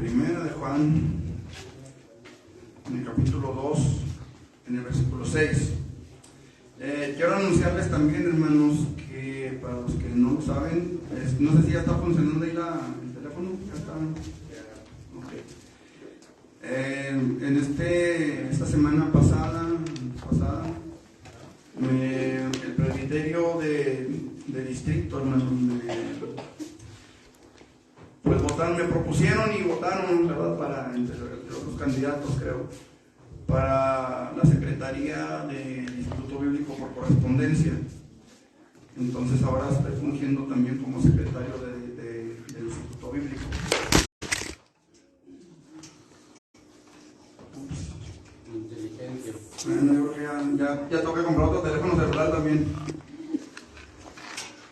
Primera de Juan, en el capítulo 2, en el versículo 6. Quiero anunciarles también, hermanos, que para los que no lo saben, no sé si ya está funcionando ahí el teléfono. ¿Ya está? Okay. Esta semana pasada el presbiterio de distrito, hermanos, pues me propusieron y votaron, ¿verdad?, para entre otros candidatos, creo, para la Secretaría del Instituto Bíblico por correspondencia. Entonces ahora estoy fungiendo también como secretario del Instituto Bíblico. Inteligencia. Bueno, yo creo que ya tengo que comprar otro teléfono celular también.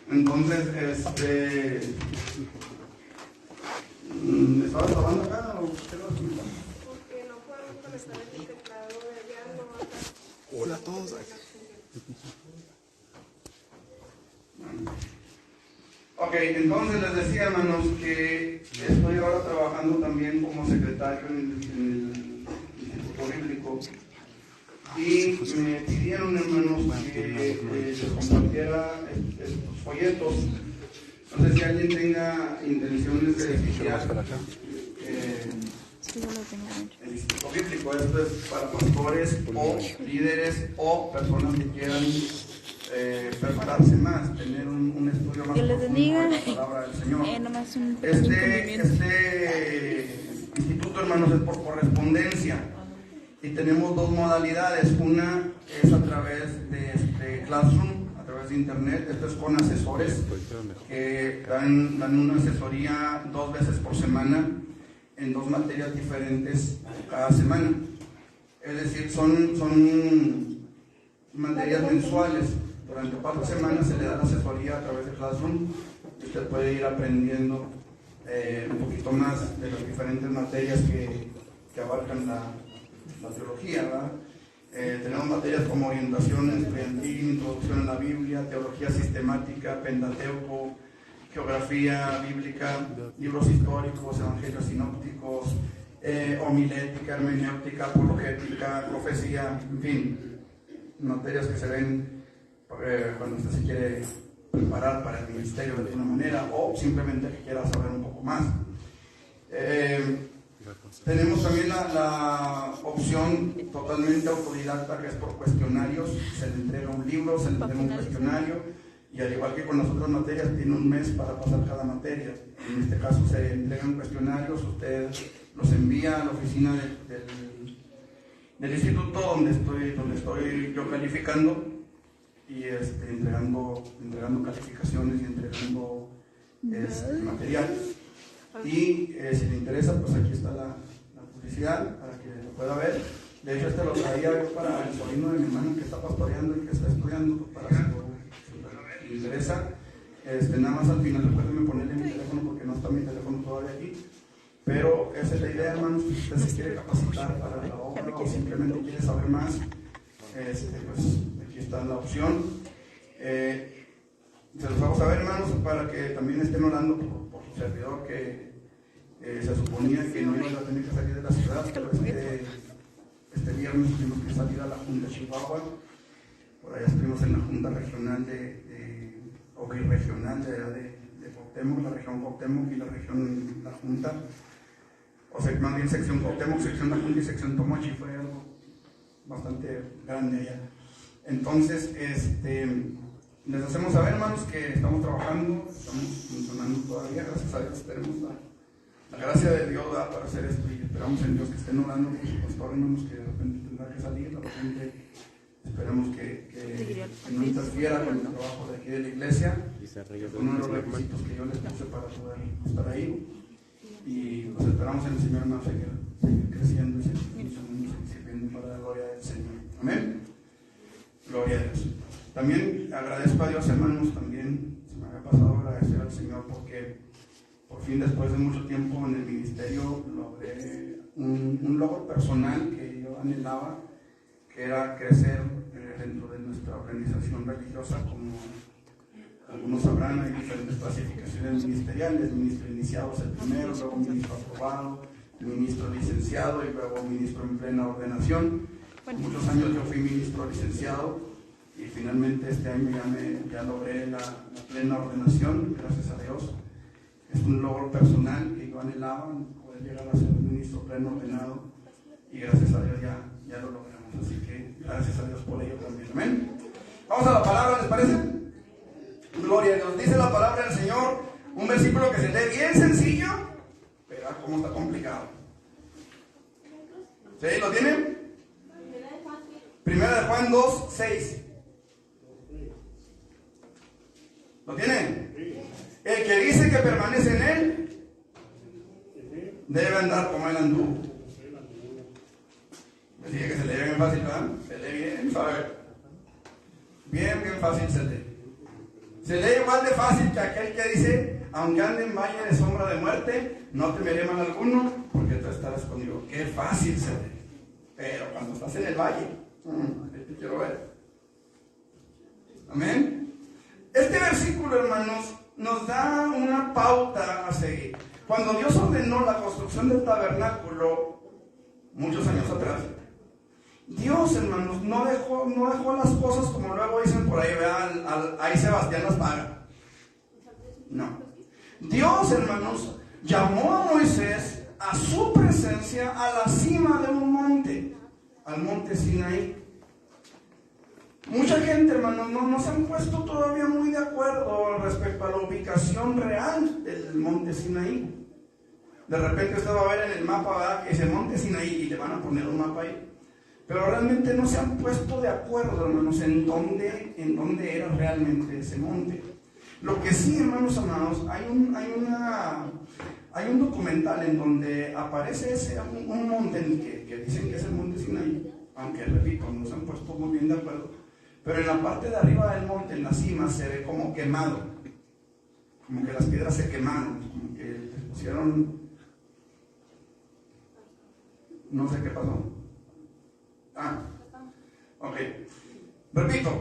Entonces, ¿estabas hablando acá o qué lo hacías? Porque no podemos conectar el teclado de allá, no acá. Hola a todos. Ok, entonces les decía, hermanos, que estoy ahora trabajando también como secretario en el Instituto Bíblico. Y me pidieron, hermanos, que les compartiera estos folletos. No sé si alguien tenga intenciones de estudiar el Instituto Bíblico. Esto es para pastores o líderes o personas que quieran prepararse más, tener un estudio más profundo de la palabra del Señor. Este instituto, hermanos, es por correspondencia. Y tenemos dos modalidades. Una es a través de Classroom, a través de internet. Esto es con asesores que dan una asesoría 2 veces por semana en 2 materias diferentes cada semana. Es decir, son materias mensuales. Durante 4 semanas se le da la asesoría a través de Classroom. Usted puede ir aprendiendo un poquito más de las diferentes materias que abarcan la teología, ¿verdad? Tenemos materias como orientación estudiantil, introducción a la Biblia, teología sistemática, Pentateuco, geografía bíblica, libros históricos, evangelios sinópticos, homilética, hermenéutica, apologética, profecía, en fin, materias que se ven cuando usted se quiere preparar para el ministerio de alguna manera o simplemente que quiera saber un poco más. Tenemos también la opción totalmente autodidacta, que es por cuestionarios. Se le entrega un libro, se le entrega un cuestionario, y al igual que con las otras materias, tiene un mes para pasar cada materia. En este caso se entregan cuestionarios, usted los envía a la oficina del instituto donde estoy yo calificando, y entregando calificaciones y entregando material. Y si le interesa, pues aquí está la publicidad para que lo pueda ver. De hecho, lo traía yo para el sobrino de mi hermano que está pastoreando y que está estudiando, pues, para si le interesa. Nada más al final recuérdenme ponerle mi teléfono porque no está mi teléfono todavía aquí. Pero esa es la idea, hermanos. Si usted se quiere capacitar para la obra o simplemente quiere saber más, pues aquí está la opción. Se los hago saber, hermanos, para que también estén orando por su servidor, que se suponía que no iba a tener que salir de la ciudad, pero este viernes tuvimos que salir a la Junta de Chihuahua. Por allá estuvimos en la Junta Regional o Birregional de Cuauhtémoc, la región Cuauhtémoc y la Junta, o sea, más bien sección Cuauhtémoc, sección La Junta y sección Tomochi. Fue algo bastante grande allá. Entonces, les hacemos saber, hermanos, que estamos trabajando, estamos funcionando todavía. Gracias a Dios tenemos la gracia de Dios para hacer esto, y esperamos en Dios que estén orando por su pastor, hermanos, que de repente tendrá que salir, de repente esperemos que no interfiera con el trabajo de aquí de la iglesia. Uno de los requisitos que yo les puse para poder estar ahí, y pues esperamos en el Señor, hermanos, seguir creciendo y seguir sirviendo para la gloria del Señor. Amén. Gloria a Dios. También agradezco a Dios, hermanos, también se me había pasado agradecer al Señor porque por fin, después de mucho tiempo en el ministerio, logré un logro personal que yo anhelaba, que era crecer dentro de nuestra organización religiosa. Como algunos sabrán, hay diferentes clasificaciones ministeriales: ministro iniciado es el primero, luego ministro aprobado, ministro licenciado y luego ministro en plena ordenación. Muchos años yo fui ministro licenciado y finalmente este año ya logré la plena ordenación, gracias a Dios. Es un logro personal que yo anhelaba, poder llegar a ser ministro pleno ordenado, y gracias a Dios ya lo logramos. Así que gracias a Dios por ello también. Amén. Vamos a la palabra, ¿les parece? Gloria a Dios. Dice la palabra del Señor, un versículo que se lee bien sencillo, pero cómo está complicado. ¿Sí? ¿Lo tienen? Primera de Juan 2, 6. ¿Lo tienen? El que dice que permanece en él debe andar como él anduvo. Me dije que se lee bien fácil, ¿verdad? Se lee bien, ¿sabes? Bien fácil se lee. Se lee igual de fácil que aquel que dice: aunque ande en valle de sombra de muerte, no temeré mal alguno, porque tú estarás conmigo. Qué fácil se lee. Pero cuando estás en el valle, te quiero ver. Amén. Este versículo, hermanos, nos da una pauta a seguir. Cuando Dios ordenó la construcción del tabernáculo, muchos años atrás, Dios, hermanos, no dejó las cosas como luego dicen por ahí, vean, ahí Sebastián las paga. No. Dios, hermanos, llamó a Moisés a su presencia a la cima de un monte, al monte Sinaí. Mucha gente, hermanos, no se han puesto todavía muy de acuerdo respecto a la ubicación real del monte Sinaí. De repente usted va a ver en el mapa, ¿verdad?, que dice monte Sinaí y le van a poner un mapa ahí. Pero realmente no se han puesto de acuerdo, hermanos, en dónde era realmente ese monte. Lo que sí, hermanos amados, hay un documental en donde aparece un monte que dicen que es el monte Sinaí, aunque repito, no se han puesto muy bien de acuerdo. Pero en la parte de arriba del monte, en la cima, se ve como quemado, como que las piedras se quemaron, como que les pusieron, no sé qué pasó. Ok. Repito.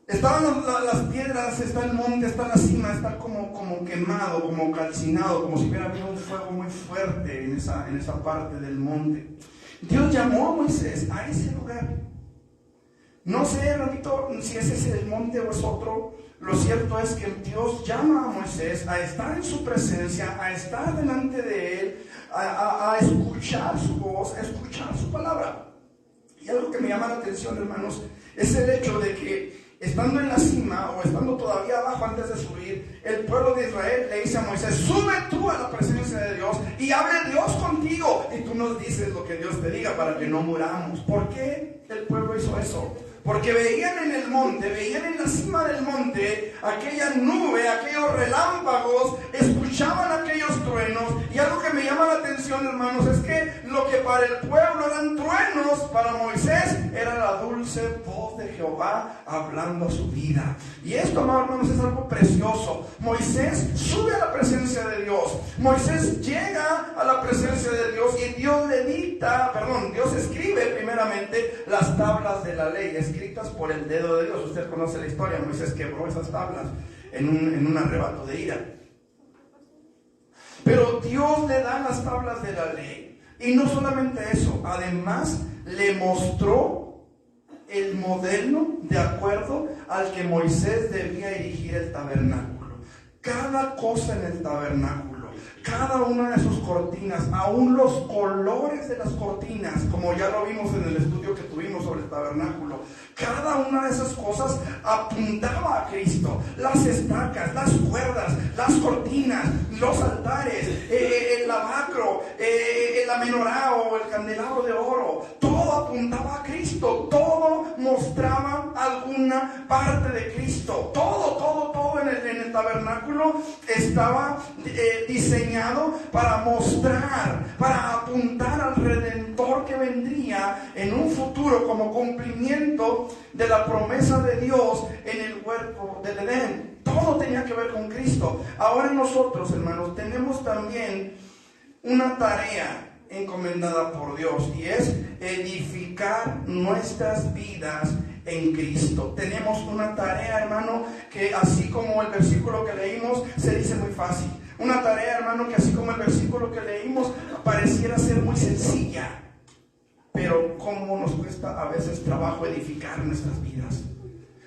Estaban las piedras, está el monte, está la cima, está como quemado, como calcinado, como si hubiera habido un fuego muy fuerte en esa parte del monte. Dios llamó a Moisés a ese lugar. No sé, repito, si ese es el monte o es otro. Lo cierto es que Dios llama a Moisés a estar en su presencia, a estar delante de él, a escuchar su voz, a escuchar su palabra. Y algo que me llama la atención, hermanos, es el hecho de que estando en la cima o estando todavía abajo antes de subir, el pueblo de Israel le dice a Moisés: sube tú a la presencia de Dios y hable Dios contigo, y tú nos dices lo que Dios te diga para que no muramos. ¿Por qué el pueblo hizo eso? Porque veían en el monte, veían en la cima del monte aquella nube, aquellos relámpagos, escuchaban aquellos truenos. Y algo que me llama la atención, hermanos, es que lo que para el pueblo eran truenos, para Moisés era la dulce voz de Jehová hablando a su vida. Y esto, amados hermanos, es algo precioso. Moisés sube a la presencia de Dios. Moisés llega a la presencia de Dios y Dios Dios escribe primeramente las tablas de la ley, escritas por el dedo de Dios. Usted conoce la historia. Moisés quebró esas tablas en un arrebato de ira. Pero Dios le da las tablas de la ley. Y no solamente eso, además le mostró el modelo de acuerdo al que Moisés debía erigir el tabernáculo. Cada cosa en el tabernáculo, cada una de sus cortinas, aún los colores de las cortinas, como ya lo vimos en el estudio que tuvimos sobre el tabernáculo, cada una de esas cosas apuntaba a Cristo. Las estacas, las cuerdas, las cortinas, los altares, el lavacro, la menorá o el candelabro de oro, todo apuntaba a Cristo, todo mostraba alguna parte de Cristo. Todo en el tabernáculo estaba diseñado para mostrar, para apuntar al Redentor que vendría en un futuro como cumplimiento de la promesa de Dios en el huerto del Edén. Todo tenía que ver con Cristo. Ahora nosotros, hermanos, tenemos también una tarea encomendada por Dios, y es edificar nuestras vidas en Cristo. Tenemos una tarea, hermano, que así como el versículo que leímos se dice muy fácil. Una tarea, hermano, que así como el versículo que leímos pareciera ser muy sencilla, pero cómo nos cuesta a veces trabajo edificar nuestras vidas.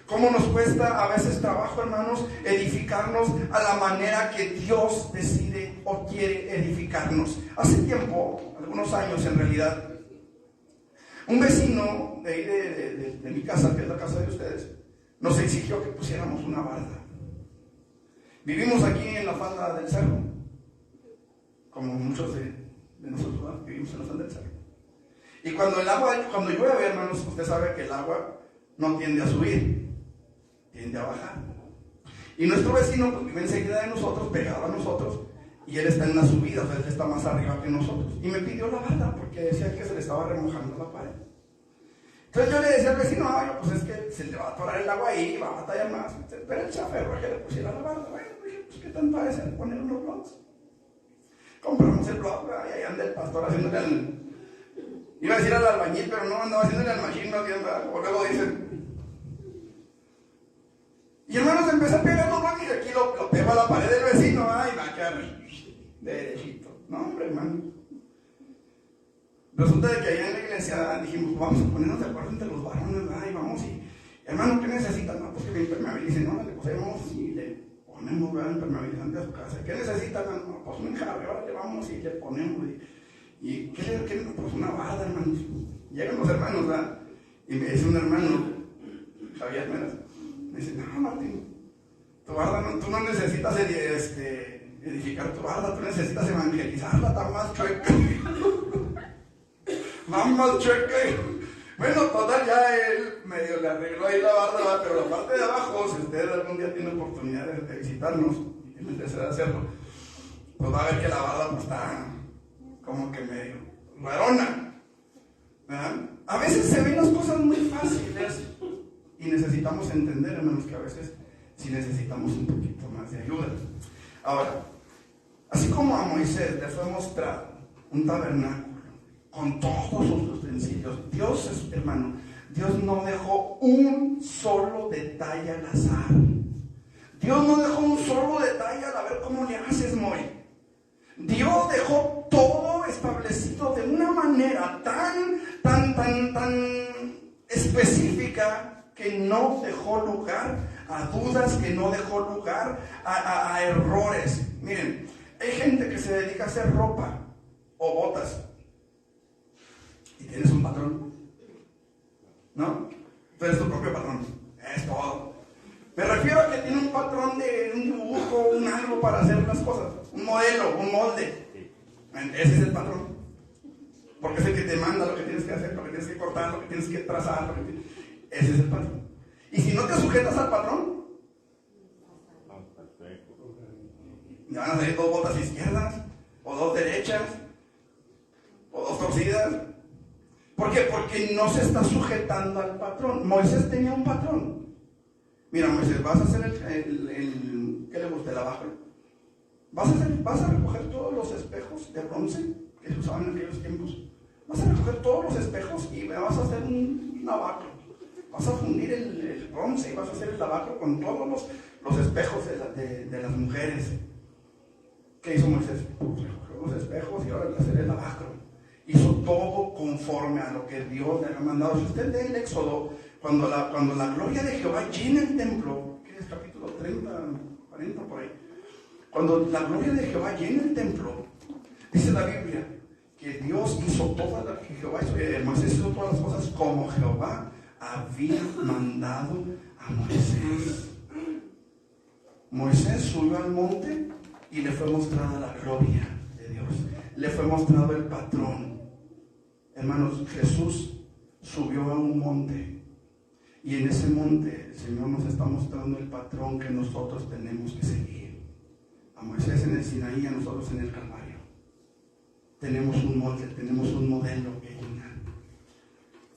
Cómo nos cuesta a veces trabajo, hermanos, edificarnos a la manera que Dios decide o quiere edificarnos. Hace tiempo, algunos años en realidad, un vecino de ahí de mi casa, que es la casa de ustedes, nos exigió que pusiéramos una barda. Vivimos aquí en la falda del cerro, como muchos de nosotros, ¿verdad? Vivimos en la falda del cerro. Y cuando llueve, hermanos, usted sabe que el agua no tiende a subir, tiende a bajar. Y nuestro vecino pues vive enseguida de nosotros, pegado a nosotros, y él está en la subida, o sea, él está más arriba que nosotros. Y me pidió la barda porque decía que se le estaba remojando la pared. Entonces yo le decía al vecino, pues es que se le va a atorar el agua ahí, va a batallar más. Pero él se aferró a que le pusiera la barda. Bueno, dije, pues qué tanto es poner unos blogs. Compramos el blog, y ahí anda el pastor haciéndole al... Iba a decir al albañil, pero no, andaba haciéndole al machín, más bien, ¿verdad? Como luego dicen. Y hermanos, empecé a pegar los blogs y aquí lo pego a la pared del vecino, y va a quedar derechito. No, hombre, hermano. Resulta de que allá en la iglesia dijimos, vamos a ponernos de acuerdo entre los varones, y vamos, y hermano, ¿qué necesitan? No, pues que me impermeabilicen, no, le pusemos y le ponemos, impermeabilizante a su casa. ¿Qué necesitan? No, pues un enjarre, ahora le vamos y le ponemos, y ¿qué? Pues una barda, hermanos. Llegan los hermanos, ¿verdad? Y me dice un hermano, Javier Meras, me dice, no, Martín, tu barda, tú no necesitas edificar tu barda, tú necesitas evangelizarla, está más chueca. Más chueca. Bueno, total, ya él medio le arregló ahí la barda, pero la parte de abajo, si usted algún día tiene oportunidad de visitarnos y tiene el deseo de hacerlo, pues va a ver que la barda pues está como que medio varona, ¿verdad? A veces se ven las cosas muy fáciles y necesitamos entender, hermanos, que a veces sí necesitamos un poquito más de ayuda. Ahora, así como a Moisés le fue mostrado un tabernáculo con todos sus utensilios, Dios, hermano, Dios no dejó un solo detalle al azar. Dios no dejó un solo detalle a ver cómo le haces, Moy. Dios dejó todo establecido de una manera tan específica que no dejó lugar a dudas, que no dejó lugar a errores. Miren, hay gente que se dedica a hacer ropa o botas y tienes un patrón, ¿no? Tú eres tu propio patrón, es todo. Me refiero a que tiene un patrón de un dibujo, un algo para hacer las cosas, un modelo, un molde. Ese es el patrón, porque es el que te manda lo que tienes que hacer, lo que tienes que cortar, lo que tienes que trazar, ese es el patrón. Y si no te sujetas al patrón, me van a salir 2 botas izquierdas, o 2 derechas, o 2 torcidas. ¿Por qué? Porque no se está sujetando al patrón. Moisés tenía un patrón. Mira, Moisés, vas a hacer ¿qué le gusta? El abajo. Vas a recoger todos los espejos de bronce que se usaban en aquellos tiempos. Vas a recoger todos los espejos y me vas a hacer un lavacro. Vas a fundir el bronce y vas a hacer el lavacro con todos los espejos de las mujeres. ¿Qué hizo Moisés? Pues recogió los espejos y ahora le hacer el lavacro. Hizo todo conforme a lo que Dios le había mandado. Si usted lee el Éxodo, cuando la gloria de Jehová llena el templo, que es capítulo 30, 40 por ahí, cuando la gloria de Jehová llena el templo, dice la Biblia que Dios hizo todas las que Jehová hizo, Moisés hizo todas las cosas como Jehová había mandado a Moisés. Moisés subió al monte y le fue mostrada la gloria de Dios, le fue mostrado el patrón. Hermanos, Jesús subió a un monte y en ese monte el Señor nos está mostrando el patrón que nosotros tenemos que seguir. A Moisés en el Sinaí, a nosotros en el Calvario. Tenemos un molde, tenemos un modelo que llenar.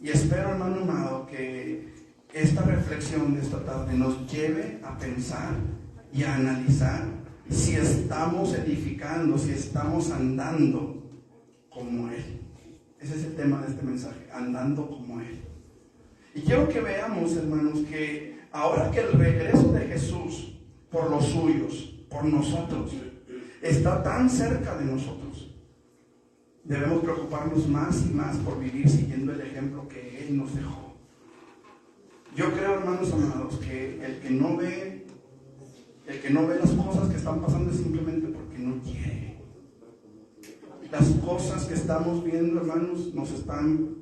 Y espero, hermano amado, que esta reflexión de esta tarde nos lleve a pensar y a analizar si estamos edificando, si estamos andando como Él. Ese es el tema de este mensaje, andando como Él. Y quiero que veamos, hermanos, que ahora que el regreso de Jesús por los suyos, por nosotros, está tan cerca de nosotros. Debemos preocuparnos más y más por vivir siguiendo el ejemplo que Él nos dejó. Yo creo, hermanos amados, que el que no ve las cosas que están pasando es simplemente porque no quiere. Las cosas que estamos viendo, hermanos, nos están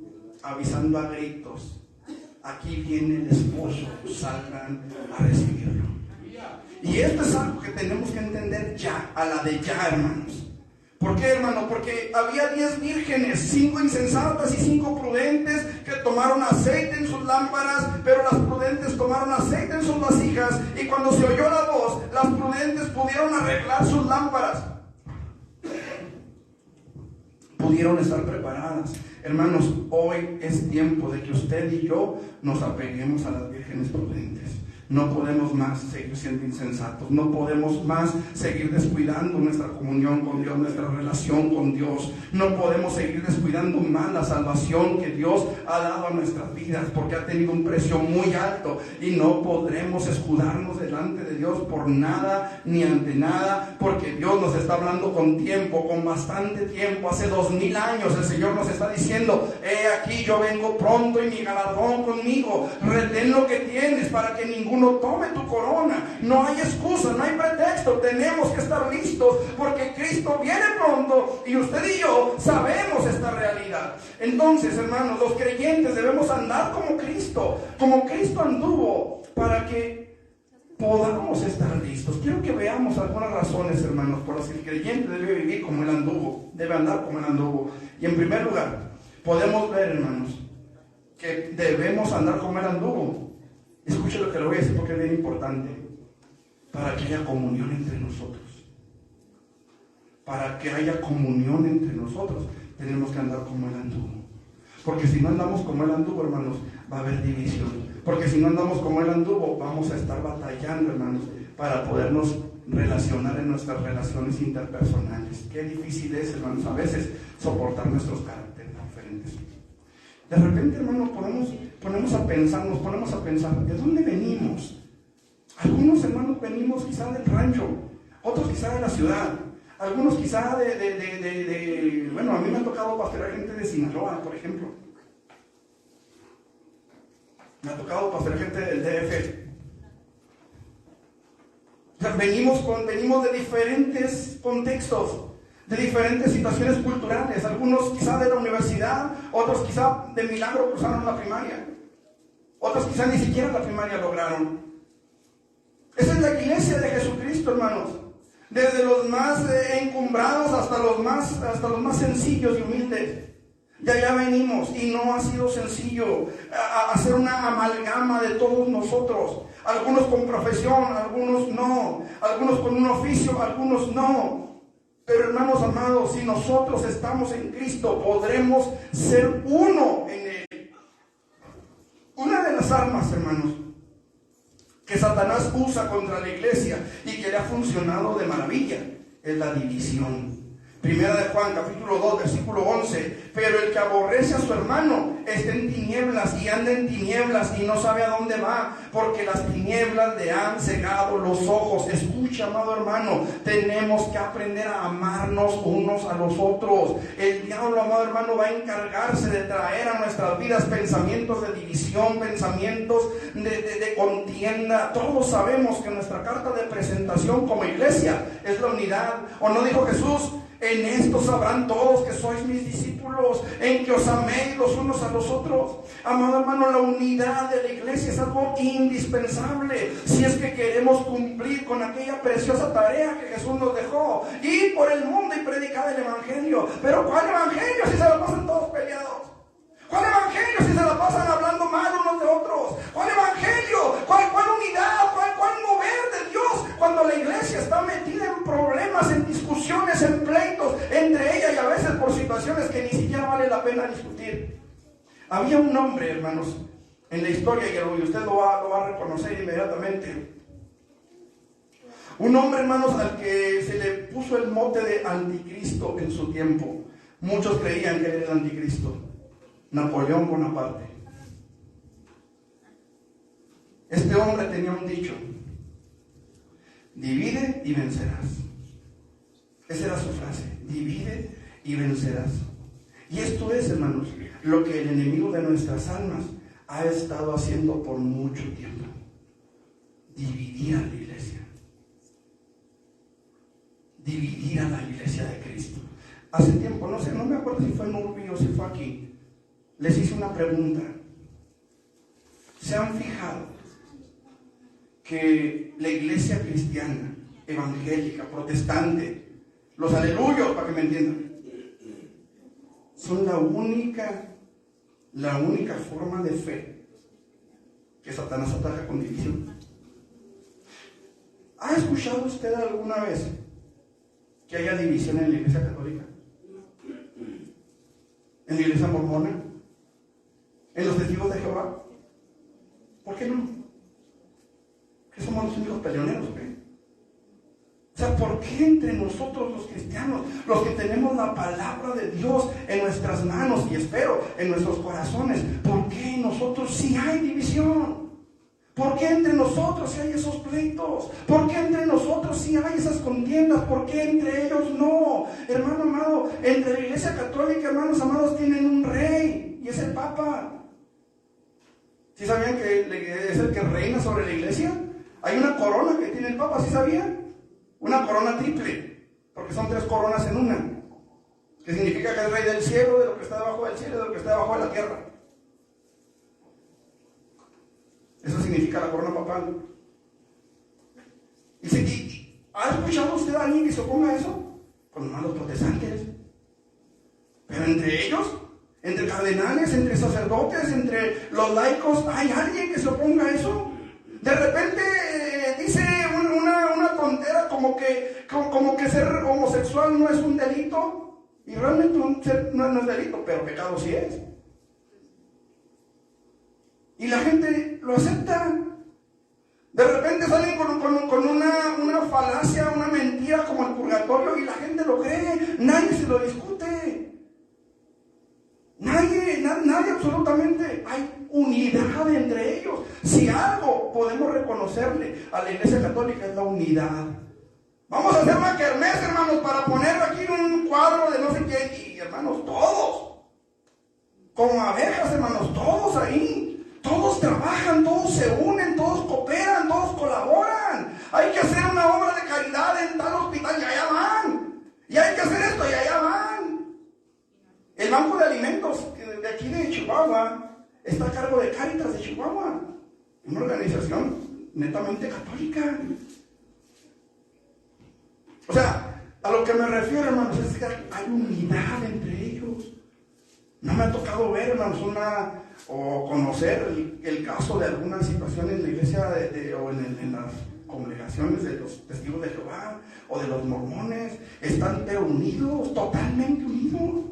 avisando a gritos: aquí viene el esposo, salgan a recibirlo. Y esto es algo que tenemos que entender ya, a la de ya, hermanos. ¿Por qué, hermano? Porque había 10 vírgenes, 5 insensatas y 5 prudentes, que tomaron aceite en sus lámparas, pero las prudentes tomaron aceite en sus vasijas, y cuando se oyó la voz, las prudentes pudieron arreglar sus lámparas. Pudieron estar preparadas. Hermanos, hoy es tiempo de que usted y yo nos apeguemos a las vírgenes prudentes. No podemos más seguir siendo insensatos. No podemos más seguir descuidando nuestra comunión con Dios, nuestra relación con Dios. No podemos seguir descuidando más la salvación que Dios ha dado a nuestras vidas, porque ha tenido un precio muy alto, y no podremos escudarnos delante de Dios por nada ni ante nada, porque Dios nos está hablando con tiempo, con bastante tiempo. Hace 2000 años el Señor nos está diciendo: he aquí, yo vengo pronto y mi galardón conmigo. Retén lo que tienes para que ninguno tome tu corona. No hay excusa, no hay pretexto. Tenemos que estar listos, porque Cristo viene pronto y usted y yo sabemos esta realidad. Entonces, hermanos, los creyentes debemos andar como Cristo anduvo, para que podamos estar listos. Quiero que veamos algunas razones, hermanos, por las que el creyente debe vivir como Él anduvo, debe andar como Él anduvo. Y en primer lugar, podemos ver, hermanos, que debemos andar como Él anduvo. Escuche lo que le voy a decir, porque es bien importante. Para que haya comunión entre nosotros. Para que haya comunión entre nosotros, tenemos que andar como Él anduvo. Porque si no andamos como Él anduvo, hermanos, va a haber división. Porque si no andamos como Él anduvo, vamos a estar batallando, hermanos, para podernos relacionar en nuestras relaciones interpersonales. Qué difícil es, hermanos, a veces soportar nuestros caracteres diferentes. De repente, hermano, nos ponemos a pensar, ¿de dónde venimos? Algunos, hermanos, venimos quizá del rancho, otros quizá de la ciudad, algunos quizá bueno, a mí me ha tocado pastorear gente de Sinaloa, por ejemplo. Me ha tocado pastorear gente del DF. O sea, venimos de diferentes contextos, de diferentes situaciones culturales. Algunos quizá de la universidad, otros quizá de milagro cruzaron la primaria, otros quizá ni siquiera la primaria lograron. Esa es la iglesia de Jesucristo, hermanos. Desde los más encumbrados hasta los más sencillos y humildes. De allá venimos, y no ha sido sencillo hacer una amalgama de todos nosotros. Algunos con profesión, algunos no. Algunos con un oficio, algunos no. Pero, hermanos amados, si nosotros estamos en Cristo, podremos ser uno en Él. Una de las armas, hermanos, que Satanás usa contra la iglesia y que le ha funcionado de maravilla, es la división. Primera de Juan, capítulo 2, versículo 11. Pero el que aborrece a su hermano está en tinieblas y anda en tinieblas y no sabe a dónde va, porque las tinieblas le han cegado los ojos. Escucha, amado hermano, tenemos que aprender a amarnos unos a los otros. El diablo, amado hermano, va a encargarse de traer a nuestras vidas pensamientos de división, pensamientos de contienda. Todos sabemos que nuestra carta de presentación como iglesia es la unidad. ¿O no dijo Jesús? En esto sabrán todos que sois mis discípulos, en que os améis los unos a los otros. Amado hermano, la unidad de la iglesia es algo indispensable si es que queremos cumplir con aquella preciosa tarea que Jesús nos dejó: ir por el mundo y predicar el evangelio. Pero ¿cuál evangelio si se la pasan todos peleados? ¿Cuál evangelio si se la pasan hablando mal unos de otros? ¿Cuál evangelio? ¿Cuál unidad? ¿Cuál mover de Dios? Cuando la iglesia está metida en problemas, en discusiones, en pleitos entre ella, y a veces por situaciones que ni siquiera vale la pena discutir. Había un hombre, hermanos, en la historia, y usted lo va a reconocer inmediatamente. Un hombre, hermanos, al que se le puso el mote de anticristo en su tiempo. Muchos creían que era el anticristo. Napoleón Bonaparte. Este hombre tenía un dicho: divide y vencerás. Esa era su frase: divide y vencerás. Y esto es, hermanos, lo que el enemigo de nuestras almas ha estado haciendo por mucho tiempo: dividir a la iglesia. Dividir a la iglesia de Cristo. Hace tiempo, no sé, no me acuerdo si fue en Urbi o si fue aquí, les hice una pregunta. ¿Se han fijado que la iglesia cristiana, evangélica, protestante, los aleluyos, para que me entiendan, son la única forma de fe que Satanás ataca con división? ¿Ha escuchado usted alguna vez que haya división en la iglesia católica? ¿En la iglesia mormona? ¿En los testigos de Jehová? ¿Por qué no? ¿Que somos los únicos peleoneros? O sea, ¿por qué entre nosotros los cristianos, los que tenemos la palabra de Dios en nuestras manos y espero en nuestros corazones, por qué en nosotros sí hay división? ¿Por qué entre nosotros sí hay esos pleitos? ¿Por qué entre nosotros sí hay esas contiendas? ¿Por qué entre ellos no? Hermano amado, entre la iglesia católica, hermanos amados, tienen un rey y es el Papa. ¿Sí sabían que es el que reina sobre la iglesia? Hay una corona que tiene el Papa, ¿sí sabían? Una corona triple, porque son 3 coronas en una, que significa que es rey del cielo, de lo que está debajo del cielo y de lo que está debajo de la tierra. Eso significa la corona papal. Y ¿ha escuchado usted a alguien que se oponga a eso? Pues nomás los protestantes. Pero entre ellos, entre cardenales, entre sacerdotes, entre los laicos, ¿hay alguien que se oponga a eso? De repente dice una tontera como que ser homosexual no es un delito. Y realmente no es delito, pero pecado sí es. Y la gente lo acepta. De repente salen con una falacia, una mentira como el purgatorio y la gente lo cree. Nadie se lo discute. Nadie absolutamente. Hay unidad entre ellos. Si algo podemos reconocerle a la iglesia católica es la unidad. Vamos a hacer una kermés, hermanos, para poner aquí un cuadro de no sé qué. Y hermanos, todos, como abejas, hermanos, todos ahí. Todos trabajan, todos se unen, todos cooperan, todos colaboran. Hay que hacer una obra de caridad en tal hospital y allá van. Y hay que hacer esto y allá van. El Banco de Alimentos de aquí de Chihuahua está a cargo de Cáritas de Chihuahua, una organización netamente católica. O sea, a lo que me refiero, hermanos, es que hay unidad entre ellos. No me ha tocado ver, hermanos, o conocer el caso de alguna situación en la iglesia o en las congregaciones de los testigos de Jehová o de los mormones. Están pero unidos, totalmente unidos.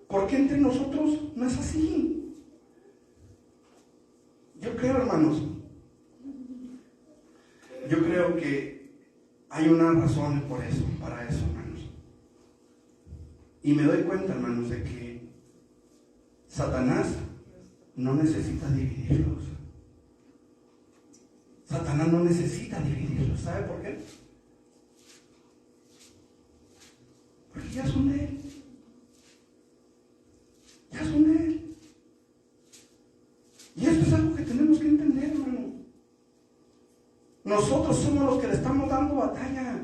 ¿Por qué entre nosotros no es así? Yo creo, hermanos, que hay una razón para eso, hermanos. Y me doy cuenta, hermanos, de que Satanás no necesita dividirlos. Satanás no necesita dividirlos. ¿Sabe por qué? Porque ya son de él. Ya son de él. Y esto es algo que tenemos que entender, hermano. Nosotros somos los que le estamos dando batalla.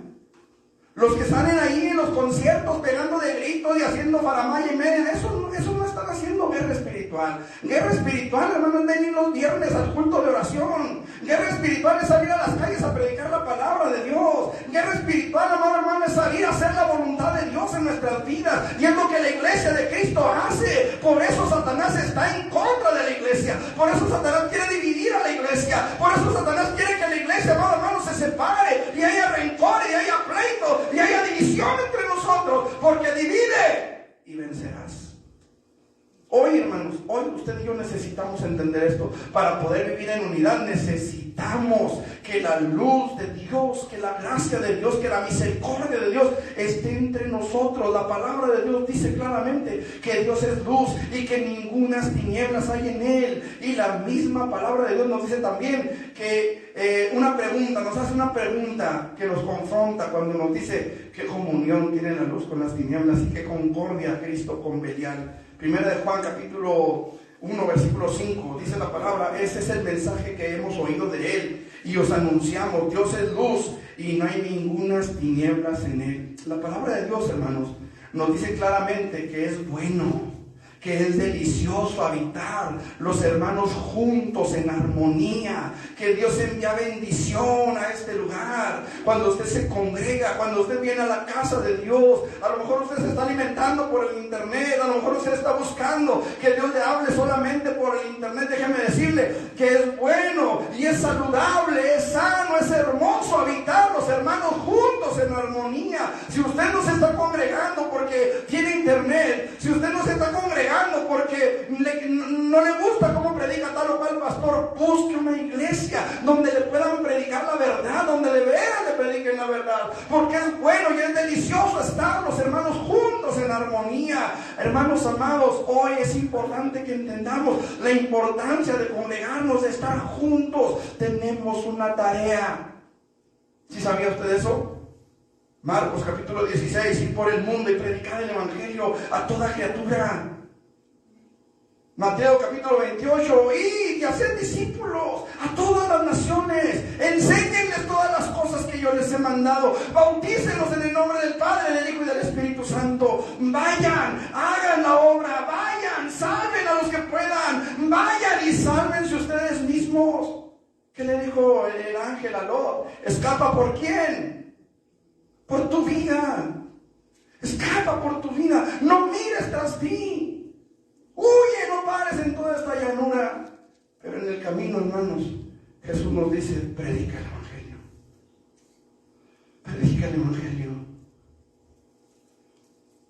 Los que salen ahí en los conciertos pegando de gritos y haciendo faramaya y media, eso no están haciendo guerra espiritual. Guerra espiritual, hermano, es venir los viernes al culto de oración. Guerra espiritual es salir a las calles a predicar la palabra de Dios. Guerra espiritual, amado hermano, es salir a hacer la voluntad de Dios en nuestras vidas. Y es lo que la iglesia de Cristo hace. Por eso Satanás está en contra de la iglesia. Por eso Satanás quiere dividir a la iglesia. Por eso Satanás quiere que la iglesia, amado hermano, se separe y haya rencor y haya pleito y haya división entre nosotros, porque divide y vencerás. Hoy, hermanos, hoy usted y yo necesitamos entender esto. Para poder vivir en unidad necesitamos que la luz de Dios, que la gracia de Dios, que la misericordia de Dios esté entre nosotros. La palabra de Dios dice claramente que Dios es luz y que ningunas tinieblas hay en Él. Y la misma palabra de Dios nos dice también que nos hace una pregunta que nos confronta cuando nos dice qué comunión tiene la luz con las tinieblas y qué concordia Cristo con Belial. Primera de Juan capítulo 1 versículo 5 dice la palabra: ese es el mensaje que hemos oído de Él y os anunciamos, Dios es luz y no hay ningunas tinieblas en Él. La palabra de Dios, hermanos, nos dice claramente que es bueno, que es delicioso habitar los hermanos juntos en armonía, que Dios envía bendición a este lugar. Cuando usted se congrega, cuando usted viene a la casa de Dios, a lo mejor usted se está alimentando por el internet, a lo mejor usted está buscando que Dios le hable solamente por el internet. Déjeme decirle que es bueno y es saludable, es sano, es hermoso habitar los hermanos juntos en armonía. Si usted no se está congregando porque tiene internet, si usted no se está congregando porque no le gusta cómo predica tal o cual pastor, busque una iglesia donde le puedan predicar la verdad, donde de veras le prediquen la verdad, porque es bueno y es delicioso estar los hermanos juntos en armonía. Hermanos amados, hoy es importante que entendamos la importancia de congregarnos, de estar juntos. Tenemos una tarea. ¿Sí sabía usted eso? Marcos capítulo 16, ir por el mundo y predicar el evangelio a toda criatura. Mateo capítulo 28, id y haced discípulos a todas las naciones, enséñenles todas las cosas que yo les he mandado, bautícenlos en el nombre del Padre, del Hijo y del Espíritu Santo. Vayan, hagan la obra, vayan, salven a los que puedan, vayan y sálvense ustedes mismos. ¿Qué le dijo el ángel a Lot? ¿Escapa por quién? Por tu vida. Escapa por tu vida, no mires tras ti. Huye, no pares en toda esta llanura. Pero en el camino, hermanos, Jesús nos dice: predica el evangelio. Predica el evangelio.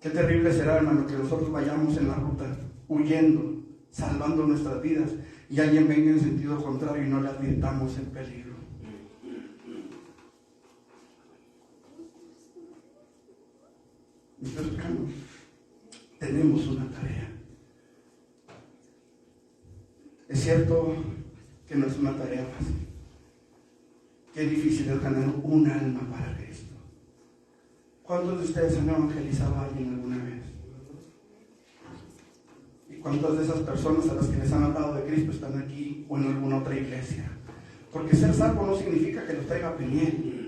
Qué terrible será, hermano, que nosotros vayamos en la ruta, huyendo, salvando nuestras vidas, y alguien venga en sentido contrario y no le advirtamos el peligro. Mis hermanos, tenemos una tarea. Es cierto que no es una tarea fácil. Qué difícil es ganar un alma para Cristo. ¿Cuántos de ustedes han evangelizado a alguien alguna vez? ¿Y cuántas de esas personas a las que les han hablado de Cristo están aquí o en alguna otra iglesia? Porque ser salvo no significa que los traiga Peniel.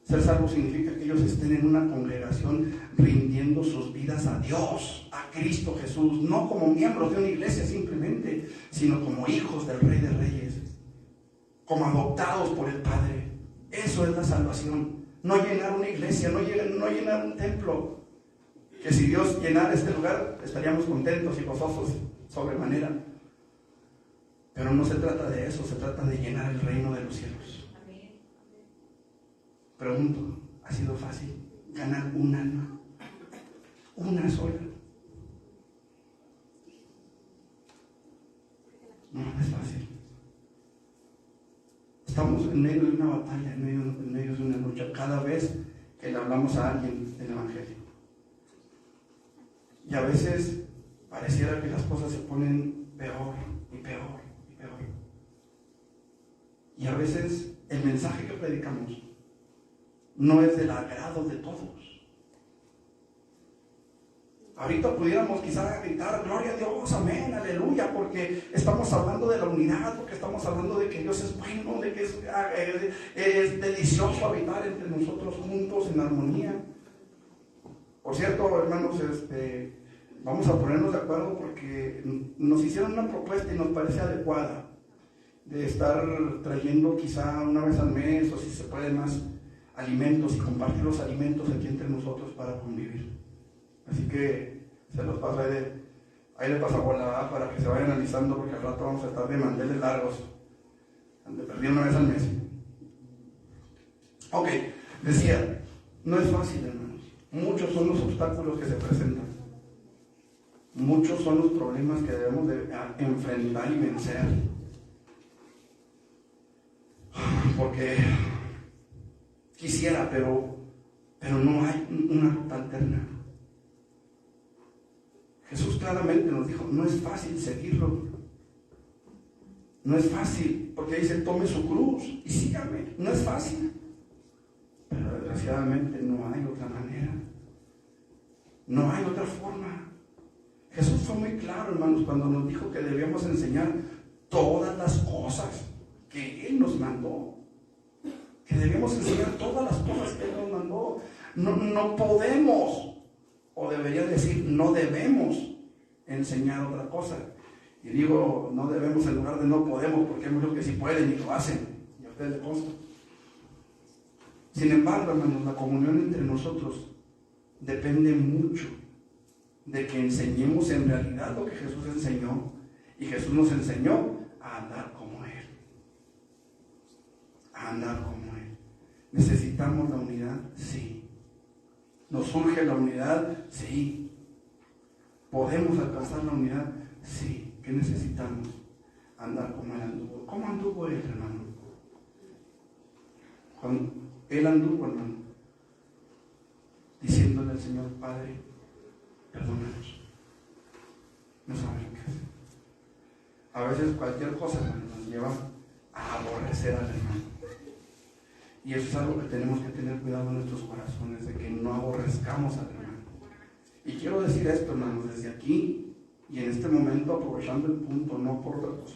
Ser salvo significa que ellos estén en una congregación rindiendo sus vidas a Dios, a Cristo Jesús, no como miembros de una iglesia simplemente, sino como hijos del Rey de Reyes, como adoptados por el Padre. Eso es la salvación. No llenar una iglesia, no llenar un templo. Que si Dios llenara este lugar, estaríamos contentos y gozosos sobremanera. Pero no se trata de eso, se trata de llenar el reino de los cielos. Pregunto, ¿ha sido fácil ganar un alma? Una sola. No es fácil. Estamos en medio de una batalla, en medio de una lucha, cada vez que le hablamos a alguien del evangelio. Y a veces pareciera que las cosas se ponen peor y peor y peor. Y a veces el mensaje que predicamos no es del agrado de todos. Ahorita pudiéramos quizás gritar gloria a Dios, amén, aleluya, porque estamos hablando de la unidad, porque estamos hablando de que Dios es bueno, de que es delicioso habitar entre nosotros juntos en armonía. Por cierto, hermanos, vamos a ponernos de acuerdo porque nos hicieron una propuesta y nos parece adecuada de estar trayendo quizá una vez al mes, o si se puede más, alimentos, y compartir los alimentos aquí entre nosotros para convivir. Así que se los paso ahí le paso a bola para que se vayan analizando, porque al rato vamos a estar de manteles largos, de perdí una vez al mes. Ok, decía, no es fácil, hermanos. Muchos son los obstáculos que se presentan. Muchos son los problemas que debemos de enfrentar y vencer. Porque quisiera, pero no hay una ruta alterna. Jesús claramente nos dijo, no es fácil seguirlo. No es fácil, porque dice, tome su cruz y sígame. No es fácil. Pero desgraciadamente no hay otra manera. No hay otra forma. Jesús fue muy claro, hermanos, cuando nos dijo que debíamos enseñar todas las cosas que Él nos mandó. Que debíamos enseñar todas las cosas que Él nos mandó. No podemos, o debería decir, no debemos enseñar otra cosa. Y digo, no debemos en lugar de no podemos, porque hay muchos que sí pueden y lo hacen. Y a ustedes les consta. Sin embargo, hermanos, la comunión entre nosotros depende mucho de que enseñemos en realidad lo que Jesús enseñó. Y Jesús nos enseñó a andar como Él. A andar como Él. ¿Necesitamos la unidad? Sí. ¿Nos surge la unidad? Sí. ¿Podemos alcanzar la unidad? Sí. ¿Qué necesitamos? Andar como Él anduvo. ¿Cómo anduvo Él, hermano? Cuando Él anduvo, hermano, diciéndole al Señor, Padre, perdónanos. No saben qué hacer. A veces cualquier cosa, hermano, nos lleva a aborrecer al hermano. Y eso es algo que tenemos que tener cuidado en nuestros corazones, de que no aborrezcamos al hermano. Y quiero decir esto, hermanos, desde aquí y en este momento, aprovechando el punto, no por otra cosa.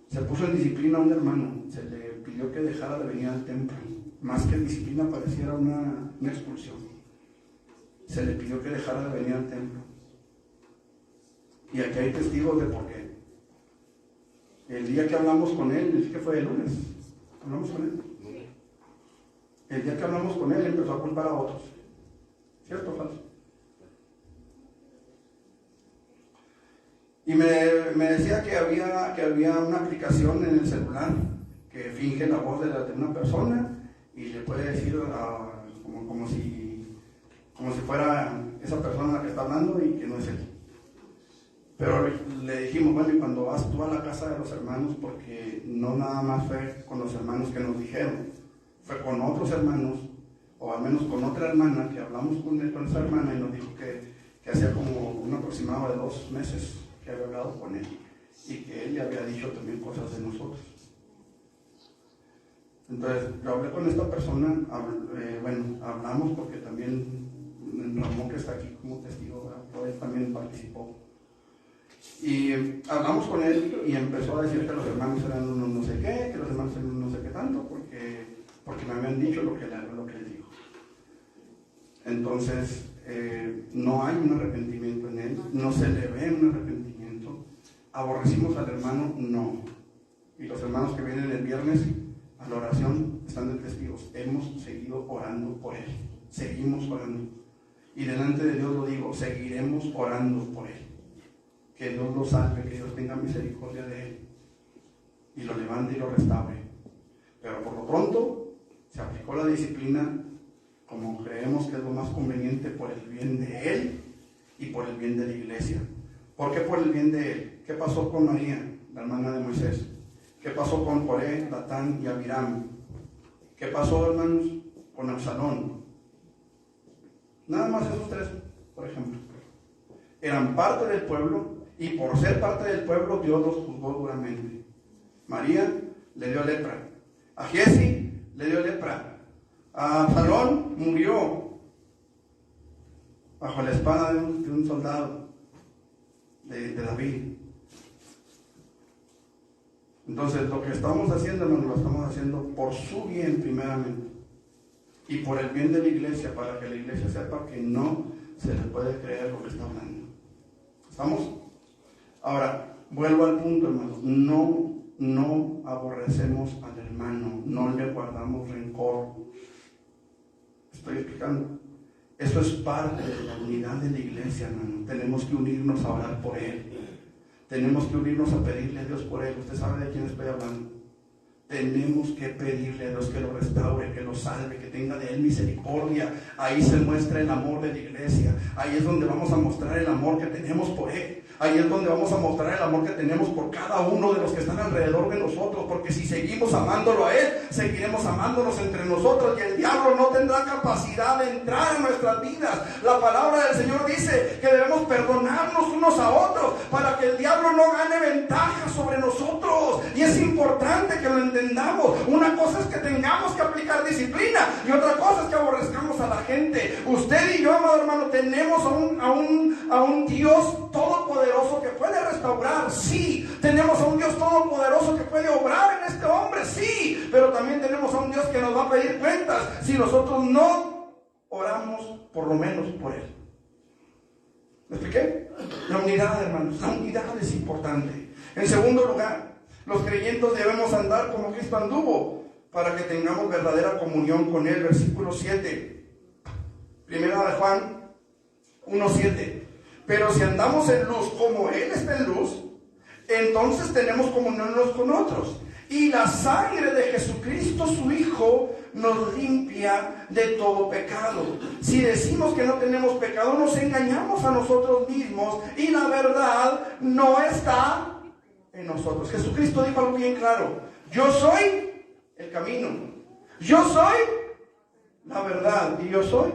Se puso en disciplina a un hermano, se le pidió que dejara de venir al templo. Más que disciplina, pareciera una expulsión. Se le pidió que dejara de venir al templo. Y aquí hay testigos de por qué. El día que hablamos con él, es que fue el lunes, hablamos con él. El día que hablamos con él, empezó a culpar a otros. ¿Cierto o falso? Y me decía que había una aplicación en el celular que finge la voz de una persona y le puede decir como si fuera esa persona la que está hablando y que no es él. Pero le dijimos, bueno, y cuando vas tú a la casa de los hermanos, porque no nada más fue con los hermanos que nos dijeron, fue con otros hermanos, o al menos con otra hermana, que hablamos con esa hermana y nos dijo que hacía como un aproximado de 2 meses que había hablado con él y que él le había dicho también cosas de nosotros. Entonces, yo hablé con esta persona, hablamos porque también Ramón, que está aquí como testigo, él también participó. Y hablamos con él y empezó a decir que los hermanos eran unos no sé qué, que los hermanos eran no sé qué tanto, porque me habían dicho lo que él dijo. Entonces, no hay un arrepentimiento en él, no se le ve un arrepentimiento. ¿Aborrecimos al hermano? No. Y los hermanos que vienen el viernes a la oración están de testigos. Hemos seguido orando por él. Seguimos orando. Y delante de Dios lo digo, seguiremos orando por él. Que Dios lo salve, que Dios tenga misericordia de él. Y lo levante y lo restaure. Pero por lo pronto, se aplicó la disciplina como creemos que es lo más conveniente por el bien de él y por el bien de la iglesia. ¿Por qué por el bien de él? ¿Qué pasó con María, la hermana de Moisés? ¿Qué pasó con Coré, Datán y Abiram? ¿Qué pasó, hermanos, con Absalón? Nada más esos 3, por ejemplo. Eran parte del pueblo y por ser parte del pueblo Dios los juzgó duramente. María le dio lepra. A Giesi le dio lepra. A Absalón murió bajo la espada de un soldado de David. Entonces, lo que estamos haciendo, hermano, lo estamos haciendo por su bien primeramente y por el bien de la iglesia, para que la iglesia sepa que no se le puede creer lo que está hablando. ¿Estamos? Ahora, vuelvo al punto, hermano. No aborrecemos al hermano, no le guardamos rencor. Estoy explicando. Eso es parte de la unidad de la iglesia, hermano. Tenemos que unirnos a orar por él. Tenemos que unirnos a pedirle a Dios por él. Usted sabe de quién estoy hablando. tenemos que pedirle a Dios que lo restaure, que lo salve, que tenga de Él misericordia. Ahí se muestra el amor de la iglesia. Ahí es donde vamos a mostrar el amor que tenemos por Él. Ahí es donde vamos a mostrar el amor que tenemos por cada uno de los que están alrededor de nosotros. Porque si seguimos amándolo a Él, seguiremos amándonos entre nosotros. Y el diablo no tendrá capacidad de entrar en nuestras vidas. La palabra del Señor dice que debemos perdonarnos unos a otros para que el diablo no gane ventaja sobre nosotros. Y es importante que lo entendamos. Una cosa es que tengamos que aplicar disciplina y otra cosa es que aborrezcamos a la gente. Usted y yo, amado hermano, tenemos a un Dios todopoderoso que puede restaurar, sí. Tenemos a un Dios todopoderoso que puede obrar en este hombre, sí. Pero también tenemos a un Dios que nos va a pedir cuentas si nosotros no oramos por lo menos por Él. ¿Me expliqué? La unidad, hermanos, la unidad es importante. En segundo lugar, los creyentes debemos andar como Cristo anduvo para que tengamos verdadera comunión con Él. Versículo 7. Primera de Juan 1:7. Pero si andamos en luz como Él está en luz, entonces tenemos comunión unos con otros. Y la sangre de Jesucristo, su Hijo, nos limpia de todo pecado. Si decimos que no tenemos pecado, nos engañamos a nosotros mismos y la verdad no está en nosotros. Jesucristo dijo algo bien claro: yo soy el camino, yo soy la verdad y yo soy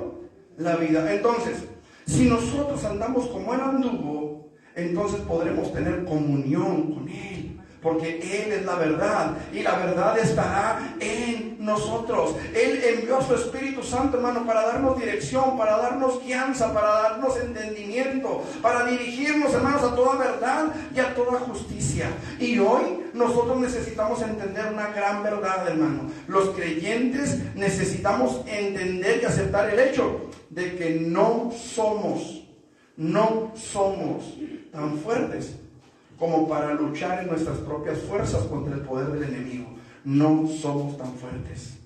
la vida. Entonces, si nosotros andamos como Él anduvo, entonces podremos tener comunión con Él, porque Él es la verdad y la verdad estará en nosotros. Él envió a su Espíritu Santo, hermano, para darnos dirección, para darnos guianza, para darnos entendimiento, para dirigirnos, hermanos, a toda verdad y a toda justicia. Y hoy nosotros necesitamos entender una gran verdad, hermano. Los creyentes necesitamos entender y aceptar el hecho de que no somos tan fuertes como para luchar en nuestras propias fuerzas contra el poder del enemigo. No somos tan fuertes.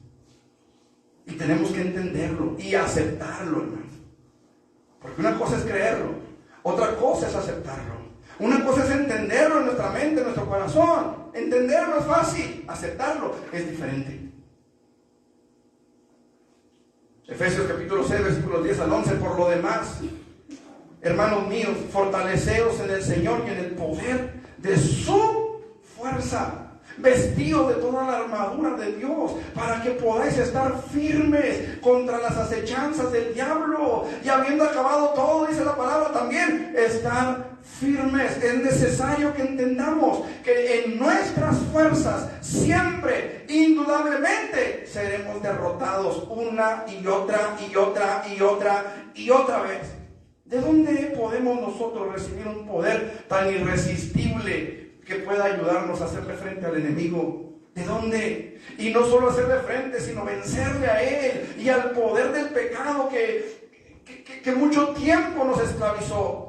Y tenemos que entenderlo y aceptarlo, hermano. Porque una cosa es creerlo, otra cosa es aceptarlo. Una cosa es entenderlo en nuestra mente, en nuestro corazón. Entenderlo es fácil, aceptarlo es diferente. Efesios capítulo 6, versículos 10 al 11. Por lo demás, hermanos míos, fortaleceos en el Señor y en el poder de su fuerza, vestidos de toda la armadura de Dios, para que podáis estar firmes contra las acechanzas del diablo, y habiendo acabado todo, dice la palabra también, estar firmes. Es necesario que entendamos que en nuestras fuerzas siempre, indudablemente, seremos derrotados una y otra y otra y otra y otra vez. ¿De dónde podemos nosotros recibir un poder tan irresistible que pueda ayudarnos a hacerle frente al enemigo? ¿De dónde? Y no solo hacerle frente, sino vencerle a él y al poder del pecado que mucho tiempo nos esclavizó.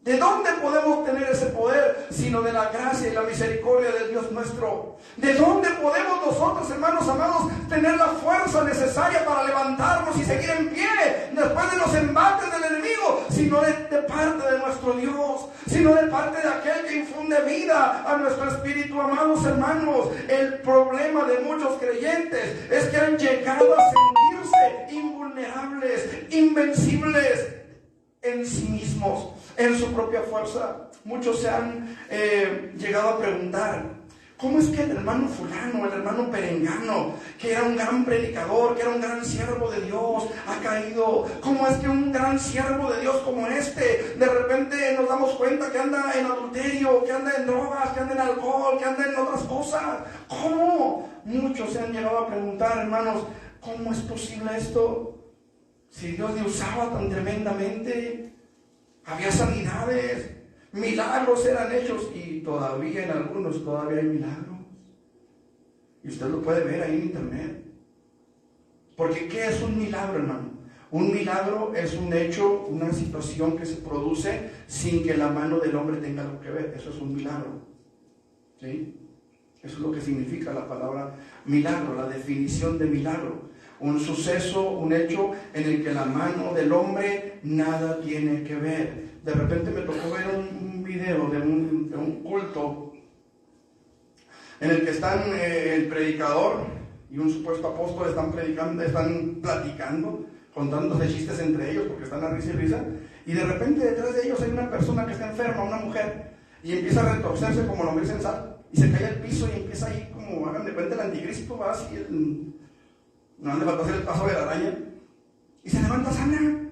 ¿De dónde podemos tener ese poder sino de la gracia y la misericordia del Dios nuestro? ¿De dónde podemos nosotros, hermanos amados, tener la fuerza necesaria para levantarnos y seguir en pie después de los embates del enemigo? Sino de parte de nuestro Dios, sino de parte de aquel que infunde vida a nuestro espíritu, amados hermanos. El problema de muchos creyentes es que han llegado a sentirse invulnerables, invencibles en sí mismos, en su propia fuerza. Muchos se han llegado a preguntar: ¿cómo es que el hermano fulano, el hermano perengano, que era un gran predicador, que era un gran siervo de Dios, ha caído? ¿Cómo es que un gran siervo de Dios como este, de repente nos damos cuenta que anda en adulterio, que anda en drogas, que anda en alcohol, que anda en otras cosas? ¿Cómo? Muchos se han llegado a preguntar, hermanos, ¿cómo es posible esto? Si Dios le usaba tan tremendamente, había sanidades, milagros eran hechos, y todavía en algunos todavía hay milagros. Y usted lo puede ver ahí en internet. Porque ¿qué es un milagro, hermano? Un milagro es un hecho, una situación que se produce sin que la mano del hombre tenga algo que ver. Eso es un milagro. ¿Sí? Eso es lo que significa la palabra milagro, la definición de milagro. Un suceso, un hecho en el que la mano del hombre nada tiene que ver. De repente me tocó ver un video de un culto en el que están el predicador y un supuesto apóstol están platicando, contándose chistes entre ellos porque están a risa y risa, y de repente detrás de ellos hay una persona que está enferma, una mujer, y empieza a retorcerse como lombriz en sal, y se cae al piso y empieza ahí como, hagan de cuenta, el anticristo, va así, no le falta hacer el paso de la araña, y se levanta sana.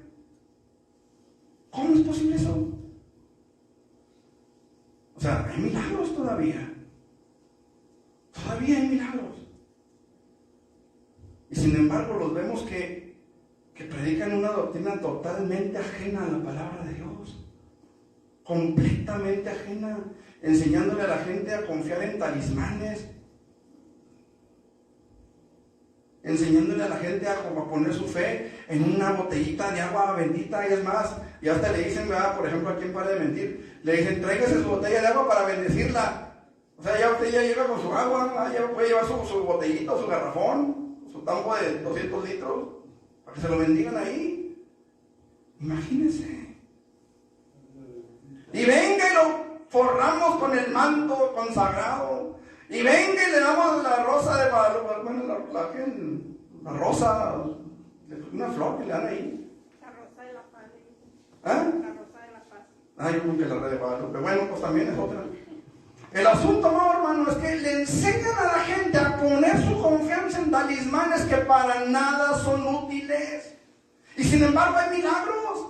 ¿Cómo es posible eso? O sea, hay milagros todavía. Todavía hay milagros. Y sin embargo los vemos que predican una doctrina totalmente ajena a la palabra de Dios. Completamente ajena. Enseñándole a la gente a confiar en talismanes. Enseñándole a la gente a poner su fe en una botellita de agua bendita. Y es más, y hasta le dicen, ¿verdad? Por ejemplo, aquí en Pare de Mentir, le dicen, tráigase su botella de agua para bendecirla. O sea, ya usted ya llega con su agua, ya puede llevar su botellita, su garrafón, su tambo de 200 litros, para que se lo bendigan ahí. Imagínense. Y venga y lo forramos con el manto consagrado. Y venga y le damos la rosa de Guadalupe, bueno, la rosa, una flor que le dan ahí. La rosa de la paz. ¿Ah? La rosa de la paz. Ah, yo creo que la red de Guadalupe. Bueno, pues también es otra. El asunto, no, hermano, es que le enseñan a la gente a poner su confianza en talismanes que para nada son útiles. Y sin embargo hay milagros.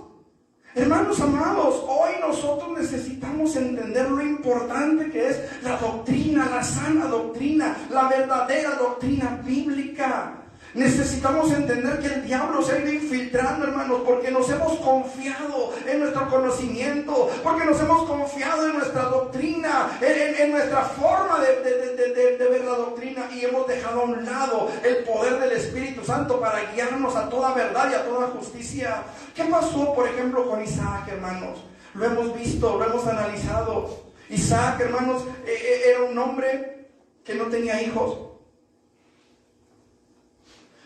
Hermanos amados, hoy nosotros necesitamos entender lo importante que es la doctrina, la sana doctrina, la verdadera doctrina bíblica. Necesitamos entender que el diablo se ha ido infiltrando, hermanos, porque nos hemos confiado en nuestro conocimiento, porque nos hemos confiado en nuestra doctrina, en nuestra forma de ver la doctrina, y hemos dejado a un lado el poder del Espíritu Santo para guiarnos a toda verdad y a toda justicia. ¿Qué pasó, por ejemplo, con Isaac, hermanos? Lo hemos visto, lo hemos analizado. Isaac, hermanos, era un hombre que no tenía hijos.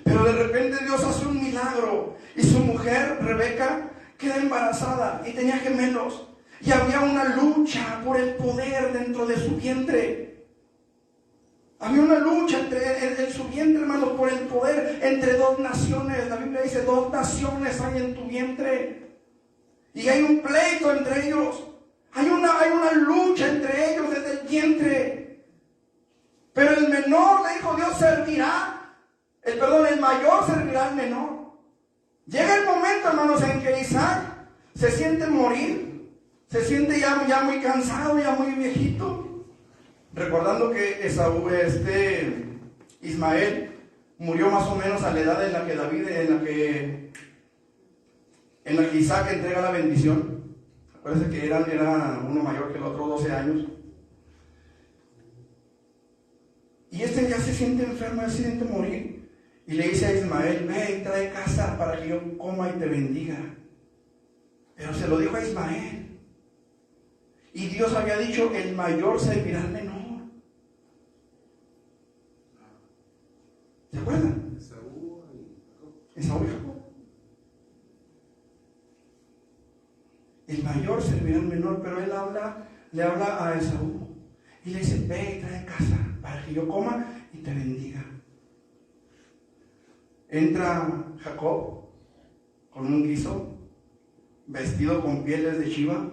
Pero de repente Dios hace un milagro y su mujer, Rebeca, queda embarazada y tenía gemelos. Y había una lucha por el poder dentro de su vientre. Había una lucha en su vientre, hermanos, por el poder entre dos naciones. La Biblia dice, 2 naciones hay en tu vientre. Y hay un pleito entre ellos. Hay una lucha entre ellos desde el vientre. Pero el menor, le dijo Dios, servirá. El mayor servirá al menor. Llega el momento, hermanos, en que Isaac se siente morir, se siente ya muy cansado, ya muy viejito, recordando que Ismael murió más o menos a la edad en la que David, en la que Isaac entrega la bendición. Acuérdense que era uno mayor que el otro, 12 años. Y ya se siente enfermo, ya se siente morir. Y le dice a Ismael, ve y trae casa para que yo coma y te bendiga. Pero se lo dijo a Ismael. Y Dios había dicho, el mayor servirá al menor. ¿Se acuerdan? Esaú y Jacob. El mayor servirá al menor, pero él le habla a Esaú. Y le dice, ve y trae casa para que yo coma y te bendiga. Entra Jacob con un guiso, vestido con pieles de chiva.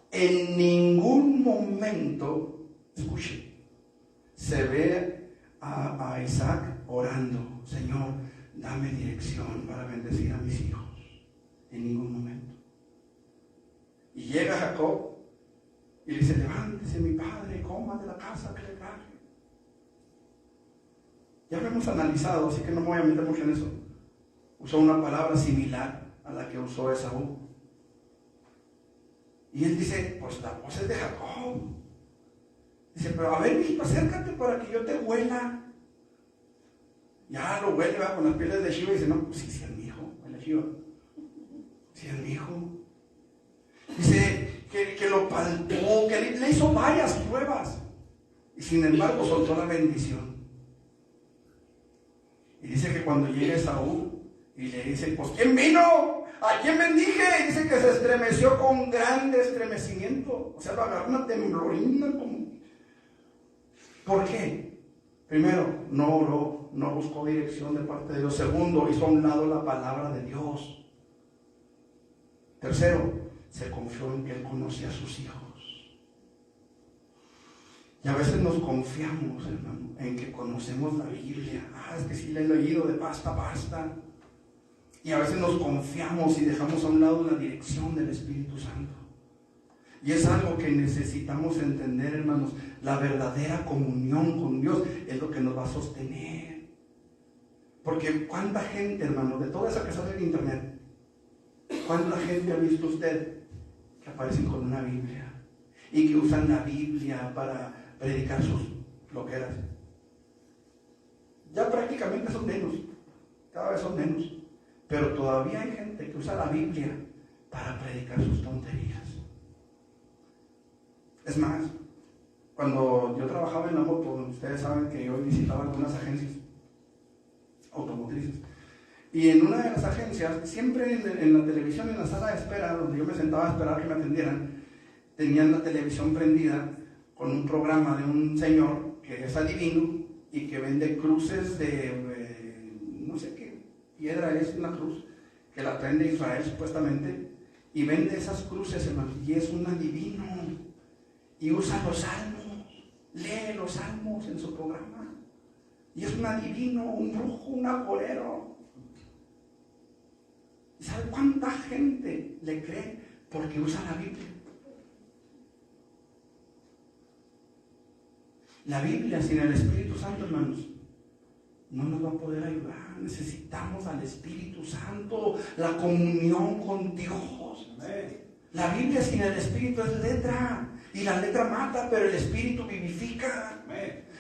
En ningún momento, escuche, se ve a Isaac orando, Señor, dame dirección para bendecir a mis hijos. En ningún momento. Y llega Jacob y le dice, levántese mi padre, coma de la casa que le traje. Ya lo hemos analizado, así que no me voy a meter mucho en eso. Usó una palabra similar a la que usó Esaú. Y él dice, pues la voz es de Jacob. Dice, pero a ver, hijito, acércate para que yo te huela. Ya lo huele, va con las pieles de chiva y dice, no, pues sí es mi hijo, huele chiva. Sí es mi hijo. Dice que lo palpó, que le hizo varias pruebas. Y sin embargo soltó la bendición. Y dice que cuando llega Esaú y le dice, pues ¿quién vino? ¿A quién bendije? Y dice que se estremeció con grande estremecimiento. O sea, lo agarró una temblorina ¿Por qué? Primero, no oró, no buscó dirección de parte de Dios. Segundo, hizo a un lado la palabra de Dios. Tercero, se confió en que Él conocía a sus hijos. Y a veces nos confiamos, hermano, en que conocemos la Biblia. Es que sí la he leído de pasta a pasta. Y a veces nos confiamos y dejamos a un lado la dirección del Espíritu Santo. Y es algo que necesitamos entender, hermanos. La verdadera comunión con Dios es lo que nos va a sostener. Porque cuánta gente, hermano, de toda esa que sale en internet, ¿cuánta gente ha visto usted que aparecen con una Biblia y que usan la Biblia para predicar sus loqueras? Ya prácticamente son menos, cada vez son menos, pero todavía hay gente que usa la Biblia para predicar sus tonterías. Es más, cuando yo trabajaba en la moto, ustedes saben que yo visitaba algunas agencias automotrices, y en una de las agencias, siempre en la televisión, en la sala de espera, donde yo me sentaba a esperar que me atendieran, tenían la televisión prendida con un programa de un señor que es adivino y que vende cruces de no sé qué piedra es una cruz, que la traen de Israel supuestamente, y vende esas cruces, hermano, y es un adivino, y usa los salmos, lee los salmos en su programa, y es un adivino, un brujo, un agorero. ¿Y sabe cuánta gente le cree porque usa la Biblia? La Biblia sin el Espíritu Santo, hermanos, no nos va a poder ayudar. Necesitamos al Espíritu Santo, la comunión con Dios. La Biblia sin el Espíritu es letra, y la letra mata, pero el Espíritu vivifica.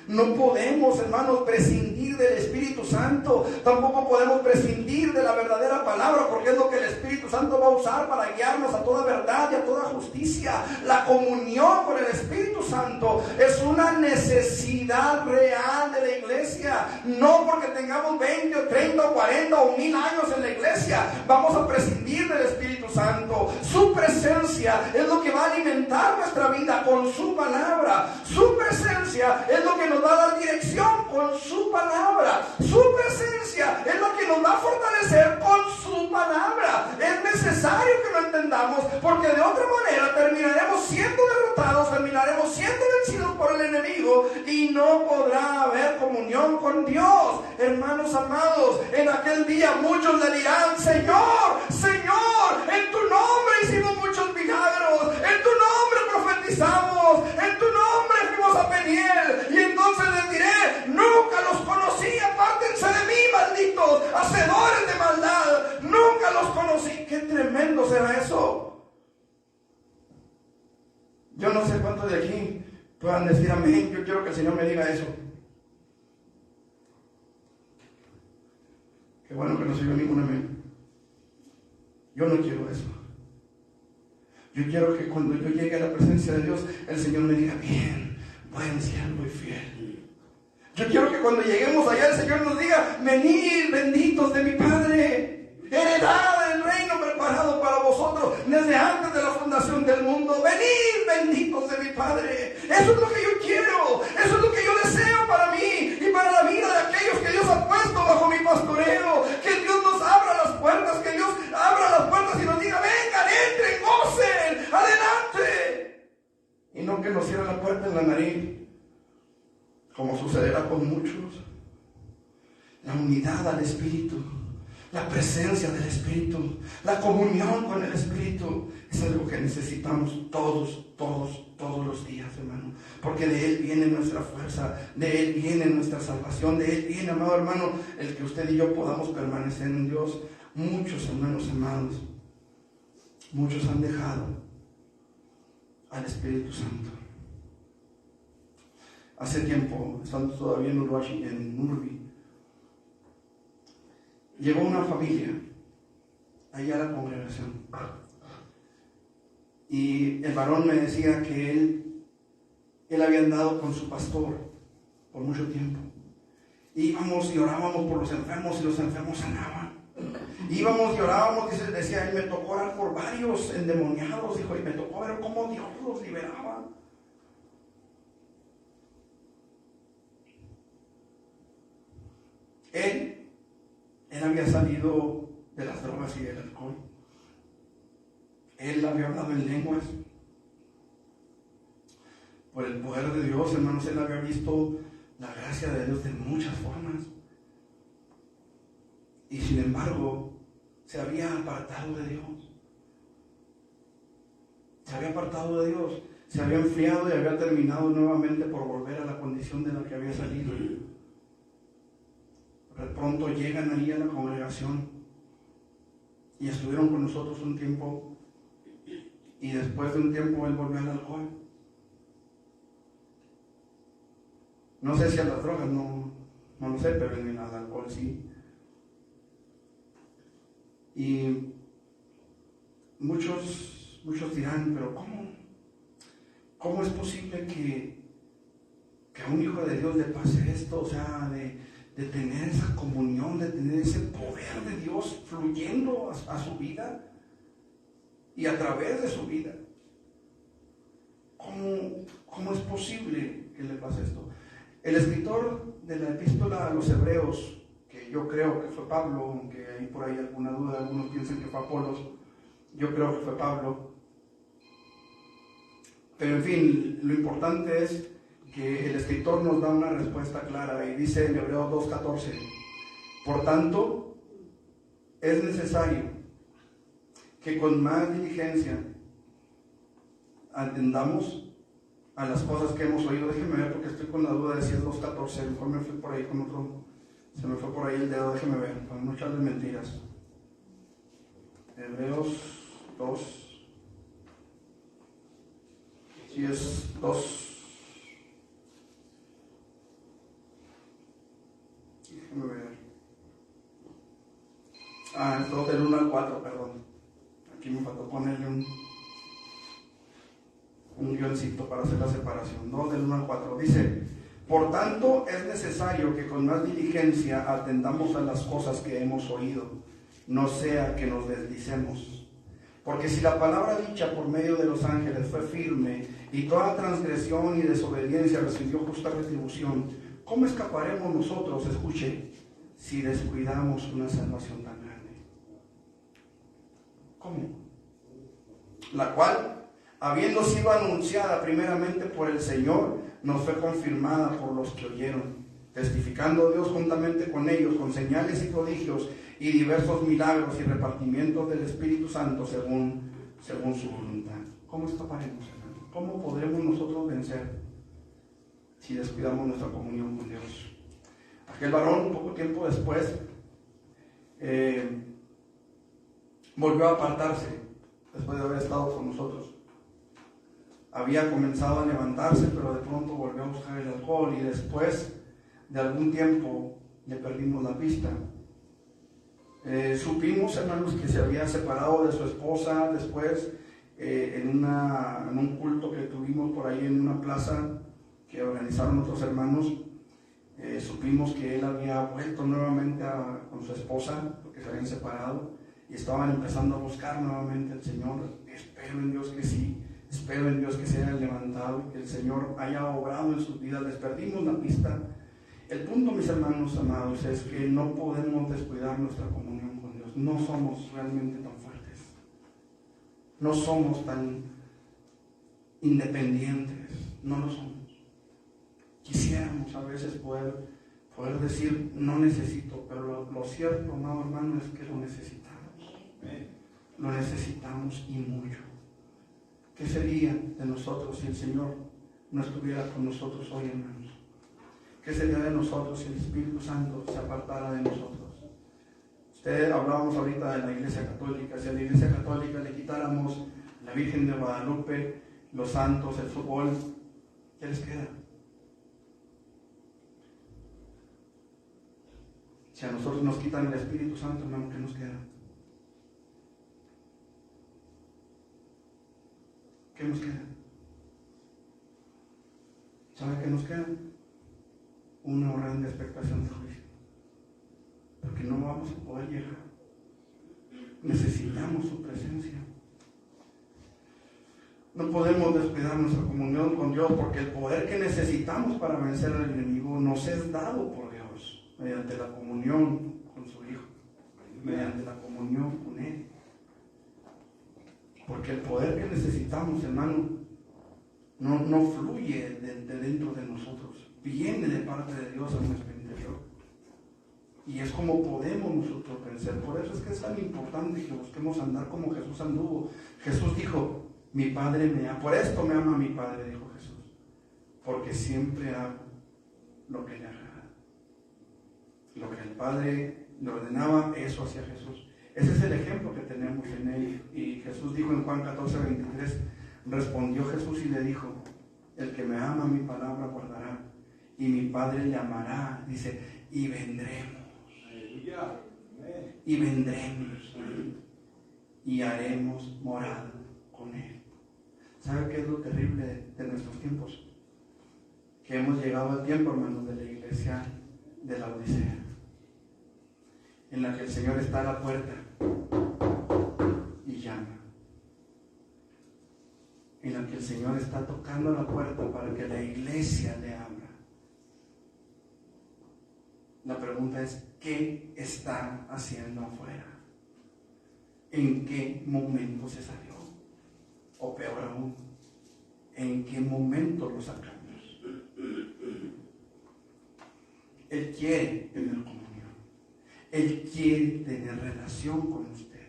No podemos, hermanos, prescindir del Espíritu Santo. Tampoco podemos prescindir de la verdadera palabra, porque es lo que el Espíritu Santo va a usar para guiarnos a toda verdad y a toda justicia. La comunión con el Espíritu Santo es una necesidad real de la iglesia. No porque tengamos 20 o 30 o 40 o 1000 años en la iglesia vamos a prescindir del Espíritu Santo. Su presencia es lo que va a alimentar nuestra vida con su palabra. Su presencia es lo que nos va a dar dirección con su palabra. Su presencia es lo que nos va a fortalecer con su palabra. Es necesario que lo entendamos, porque de otra manera terminaremos siendo derrotados, terminaremos siendo vencidos por el enemigo y no podrá haber comunión con Dios. Hermanos amados, en aquel día muchos le dirán: Señor, Señor, en tu nombre hicimos muchos milagros, en tu nombre profetizamos, en tu nombre fuimos a Peniel. Y entonces les diré: nunca los conocí, apártense de mí, malditos hacedores de maldad, nunca los conocí. Qué tremendo será eso. Yo no sé cuántos de aquí puedan decir amén. Yo quiero que el Señor me diga eso. Qué bueno que no soy yo ningún amén. Yo no quiero eso. Yo quiero que cuando yo llegue a la presencia de Dios, el Señor me diga: bien, buen siervo y fiel. Yo quiero que cuando lleguemos allá, el Señor nos diga: venid, benditos de mi Padre, heredad del reino preparado para vosotros desde antes de la fundación del mundo. Venid, benditos de mi Padre. Eso es lo que yo quiero, eso es lo que yo deseo para mí y para la vida de aquellos que Dios ha puesto bajo mi pastoreo. Que Dios nos abra las puertas, que Dios abra las puertas y nos diga: vengan, entren, gocen, adelante. Y no que nos cierre la puerta en la nariz, como sucederá con muchos. La unidad al Espíritu, la presencia del Espíritu, la comunión con el Espíritu es algo que necesitamos todos los días, hermano, porque de Él viene nuestra fuerza, de Él viene nuestra salvación, de Él viene, amado hermano, el que usted y yo podamos permanecer en Dios. Muchos hermanos amados, muchos han dejado al Espíritu Santo. Hace tiempo, estando todavía en Urbi, llegó una familia allá a la congregación, y el varón me decía que él había andado con su pastor por mucho tiempo. Íbamos y orábamos por los enfermos y los enfermos sanaban. Íbamos y orábamos, y decía: me tocó orar por varios endemoniados, dijo, y me tocó ver cómo Dios los liberaba. Él había salido de las drogas y del alcohol. Él había hablado en lenguas. Por el poder de Dios, hermanos, él había visto la gracia de Dios de muchas formas. Y sin embargo, se había apartado de Dios. Se había apartado de Dios. Se había enfriado y había terminado nuevamente por volver a la condición de la que había salido. De pronto llegan ahí a la congregación y estuvieron con nosotros un tiempo, y después de un tiempo él volvió al alcohol. No sé si a las drogas, no lo sé, pero en el alcohol sí. Y muchos dirán, pero ¿cómo es posible que a un hijo de Dios le pase esto? O sea, de tener esa comunión, de tener ese poder de Dios fluyendo a su vida y a través de su vida. ¿Cómo es posible que le pase esto? El escritor de la epístola a los Hebreos, que yo creo que fue Pablo, aunque hay por ahí alguna duda, algunos piensan que fue Apolos, yo creo que fue Pablo. Pero en fin, lo importante es que el escritor nos da una respuesta clara y dice en Hebreos 2:14: por tanto, es necesario que con más diligencia atendamos a las cosas que hemos oído. Déjenme ver porque estoy con la duda de si es 2:14, mejor me fui por ahí con otro, se me fue por ahí el dedo, déjenme ver, para no echarles mentiras. Hebreos 2. Si es 2, déjame ver. Es 2 del 1 al 4, perdón. Aquí me faltó ponerle un guioncito para hacer la separación. 2 del 1 al 4. Dice: por tanto, es necesario que con más diligencia atendamos a las cosas que hemos oído, no sea que nos deslicemos. Porque si la palabra dicha por medio de los ángeles fue firme, y toda transgresión y desobediencia recibió justa retribución, ¿cómo escaparemos nosotros, escuche, si descuidamos una salvación tan grande? ¿Cómo? La cual, habiendo sido anunciada primeramente por el Señor, nos fue confirmada por los que oyeron, testificando Dios juntamente con ellos, con señales y prodigios, y diversos milagros y repartimientos del Espíritu Santo según su voluntad. ¿Cómo escaparemos, hermano? ¿Cómo podremos nosotros vencer si descuidamos nuestra comunión con Dios? Aquel varón, poco tiempo después, volvió a apartarse después de haber estado con nosotros. Había comenzado a levantarse, pero de pronto volvió a buscar el alcohol, y después de algún tiempo le perdimos la pista. Supimos, hermanos, que se había separado de su esposa después, en un culto que tuvimos por ahí en una plaza que organizaron otros hermanos. Supimos que él había vuelto nuevamente con su esposa, porque se habían separado, y estaban empezando a buscar nuevamente al Señor. Espero en Dios que sí, espero en Dios que se hayan levantado y que el Señor haya obrado en sus vidas. Les perdimos la pista. El punto, mis hermanos amados, es que no podemos descuidar nuestra comunión con Dios. No somos realmente tan fuertes, no somos tan independientes, no lo somos. Quisiéramos a veces poder decir no necesito, pero lo cierto, amado hermano, es que lo necesitamos. Lo necesitamos y mucho. ¿Qué sería de nosotros si el Señor no estuviera con nosotros hoy, hermanos? ¿Qué sería de nosotros si el Espíritu Santo se apartara de nosotros? Hablábamos ahorita de la Iglesia Católica. Si a la Iglesia Católica le quitáramos la Virgen de Guadalupe, los santos, el fútbol, ¿qué les queda? Si a nosotros nos quitan el Espíritu Santo, hermano, ¿qué nos queda? ¿Qué nos queda? ¿Sabe qué nos queda? Una horrenda expectación de juicio, porque no vamos a poder llegar. Necesitamos su presencia. No podemos descuidar nuestra comunión con Dios, porque el poder que necesitamos para vencer al enemigo nos es dado por Dios. mediante la comunión con su Hijo, mediante la comunión con Él. Porque el poder que necesitamos, hermano, no fluye de dentro de nosotros, viene de parte de Dios a nuestro interior. Y es como podemos nosotros vencer. Por eso es que es tan importante que busquemos andar como Jesús anduvo. Jesús dijo, mi Padre me ama, por esto me ama mi Padre, dijo Jesús, porque siempre hago lo que le agrada. Lo que el Padre le ordenaba, eso hacía Jesús. Ese es el ejemplo que tenemos en Él. Y Jesús dijo en Juan 14:23, respondió Jesús y le dijo, el que me ama mi palabra guardará, y mi Padre le amará, dice, y vendremos. Y vendremos y haremos morada con Él. ¿Sabe qué es lo terrible de nuestros tiempos? Que hemos llegado al tiempo, hermanos, de la iglesia de la Odisea, en la que el Señor está a la puerta y llama, en la que el Señor está tocando la puerta para que la iglesia le abra. La pregunta es, ¿qué está haciendo afuera? ¿En qué momento se salió? O peor aún, ¿en qué momento lo sacamos? Él quiere tener comunión. Él quiere tener relación con usted.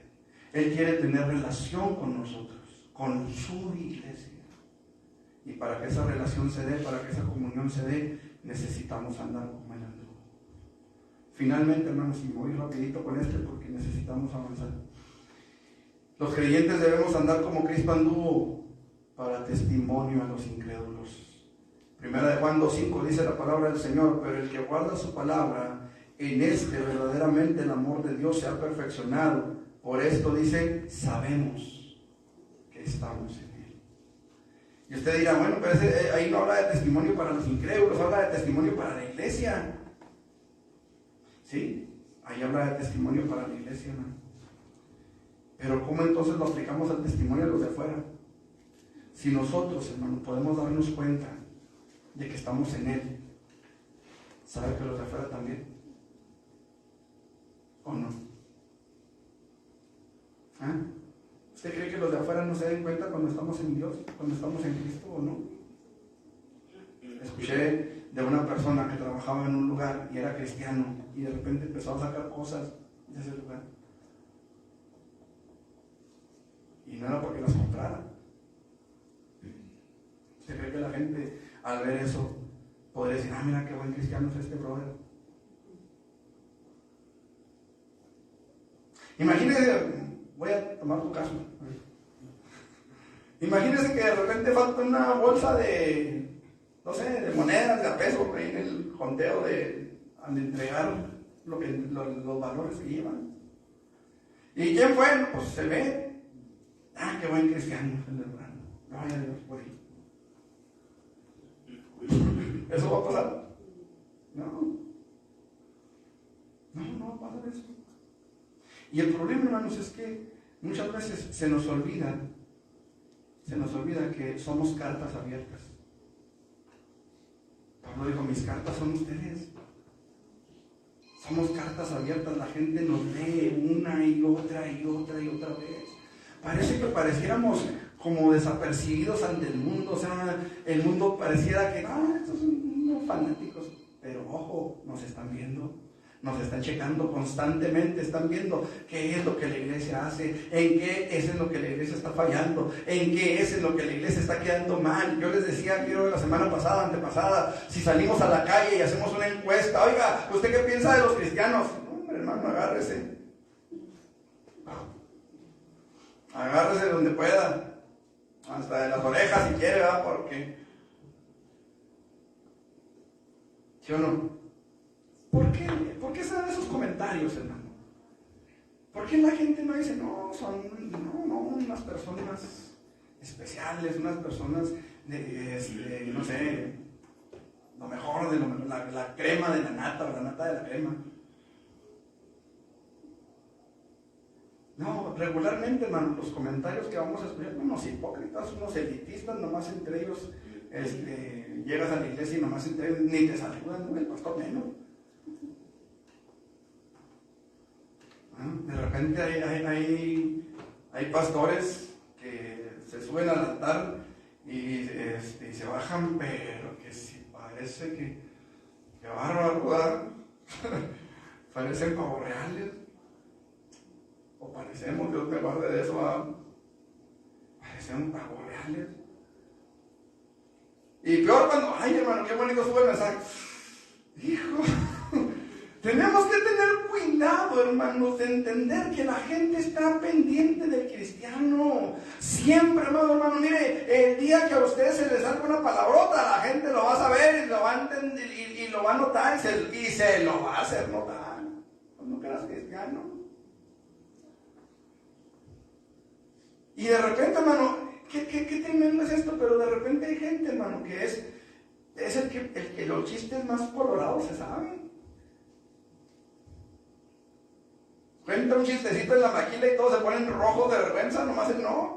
Él quiere tener relación con nosotros, con su iglesia. Y para que esa relación se dé, para que esa comunión se dé, necesitamos andar como Él anduvo. Finalmente, hermanos, y me voy rapidito con porque necesitamos avanzar. Los creyentes debemos andar como Cristo anduvo, para testimonio a los incrédulos. Primera de Juan 2:5 dice la palabra del Señor, pero el que guarda su palabra, en este verdaderamente el amor de Dios se ha perfeccionado. Por esto dice, sabemos que estamos en Él. Y usted dirá, bueno, pero ahí no habla de testimonio para los incrédulos, habla de testimonio para la iglesia. Sí, ahí habla de testimonio para la iglesia, ¿no? Pero ¿cómo entonces lo aplicamos al testimonio de los de afuera? Si nosotros, hermano, podemos darnos cuenta de que estamos en Él, ¿sabe que los de afuera también? ¿O no? ¿Ah? ¿Usted cree que los de afuera no se den cuenta cuando estamos en Dios, cuando estamos en Cristo o no? Escuché de una persona que trabajaba en un lugar y era cristiano y de repente empezó a sacar cosas de ese lugar. Y no era porque las comprara. ¿Usted cree que la gente al ver eso podría decir, mira qué buen cristiano es este brother? Imagínese, voy a tomar tu caso. Imagínese que de repente falta una bolsa de, no sé, de monedas, de a peso, ahí en el conteo al entregar los valores que llevan. ¿Y quién fue? Pues se ve. Qué buen cristiano es el hermano. Vaya Dios por ahí. ¿Eso va a pasar? No va a pasar eso. Y el problema, hermanos, es que muchas veces se nos olvida que somos cartas abiertas. Pablo dijo, mis cartas son ustedes. Somos cartas abiertas, la gente nos lee una y otra vez. Parece que pareciéramos como desapercibidos ante el mundo, o sea, el mundo pareciera que, estos son unos fanáticos, pero ojo, nos están viendo, nos están checando constantemente, están viendo qué es lo que la iglesia hace, en qué es en lo que la iglesia está fallando, en qué es en lo que la iglesia está quedando mal. Yo les decía, creo la semana pasada, antepasada, si salimos a la calle y hacemos una encuesta, oiga, ¿usted qué piensa de los cristianos? No, hombre, hermano, agárrese donde pueda, hasta de las orejas si quiere, ¿verdad? Porque, ¿sí o no? ¿Por qué se dan esos comentarios, hermano? ¿Por qué la gente no dice, son unas personas especiales, unas personas de no sé, lo mejor de la crema de la nata o la nata de la crema? No, regularmente, hermano, los comentarios que vamos a escuchar, unos hipócritas, unos elitistas, nomás entre ellos, llegas a la iglesia y nomás entre ellos ni te saludan, el pastor menos. repente hay pastores que se suben al altar y se bajan, pero que si parece que bárbaro, ¿verdad? Parecen pavos reales. O parecemos, Dios me guarde de eso, ¿verdad? Parecen pavos reales. Y peor cuando, ay hermano, qué bonito sube el mensaje. Hijo, tenemos que tener cuidado, hermanos, de entender que la gente está pendiente del cristiano. Siempre, hermano, mire, el día que a ustedes se les salga una palabrota, la gente lo va a saber y lo va a entender y lo va a notar y se lo va a hacer notar. No creas cristiano. Y de repente, hermano, qué tremendo es esto, pero de repente hay gente, hermano, que es el que los chistes más colorados se saben. Cuenta un chistecito en la maquila y todos se ponen rojos de vergüenza, nomás el no.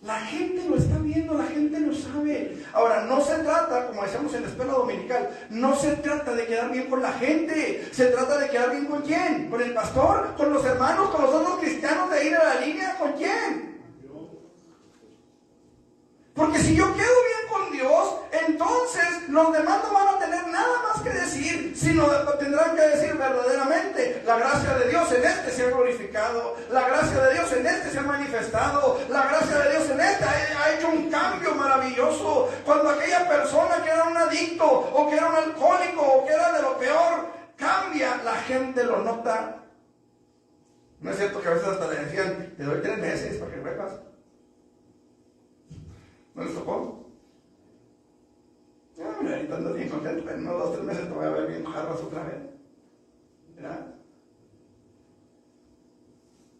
La gente lo está viendo, la gente lo sabe. Ahora, no se trata, como decíamos en la escuela dominical, no se trata de quedar bien con la gente. Se trata de quedar bien con quién. ¿Con el pastor? ¿Con los hermanos? ¿Con los otros cristianos de ir a la línea? ¿Con quién? Porque si yo quedo bien con Dios, entonces los demás no van a tener nada más que decir, sino tendrán que decir verdaderamente, la gracia de Dios en este se ha glorificado, la gracia de Dios en este se ha manifestado, la gracia de Dios en este ha hecho un cambio maravilloso. Cuando aquella persona que era un adicto, o que era un alcohólico, o que era de lo peor, cambia, la gente lo nota. No es cierto que a veces hasta le decían, te doy 3 meses para que vuelvas. ¿No les tocó? Mira, ahorita andas bien contento, pero en unos 2 o 3 meses te voy a ver bien jarras otra vez. ¿Verdad?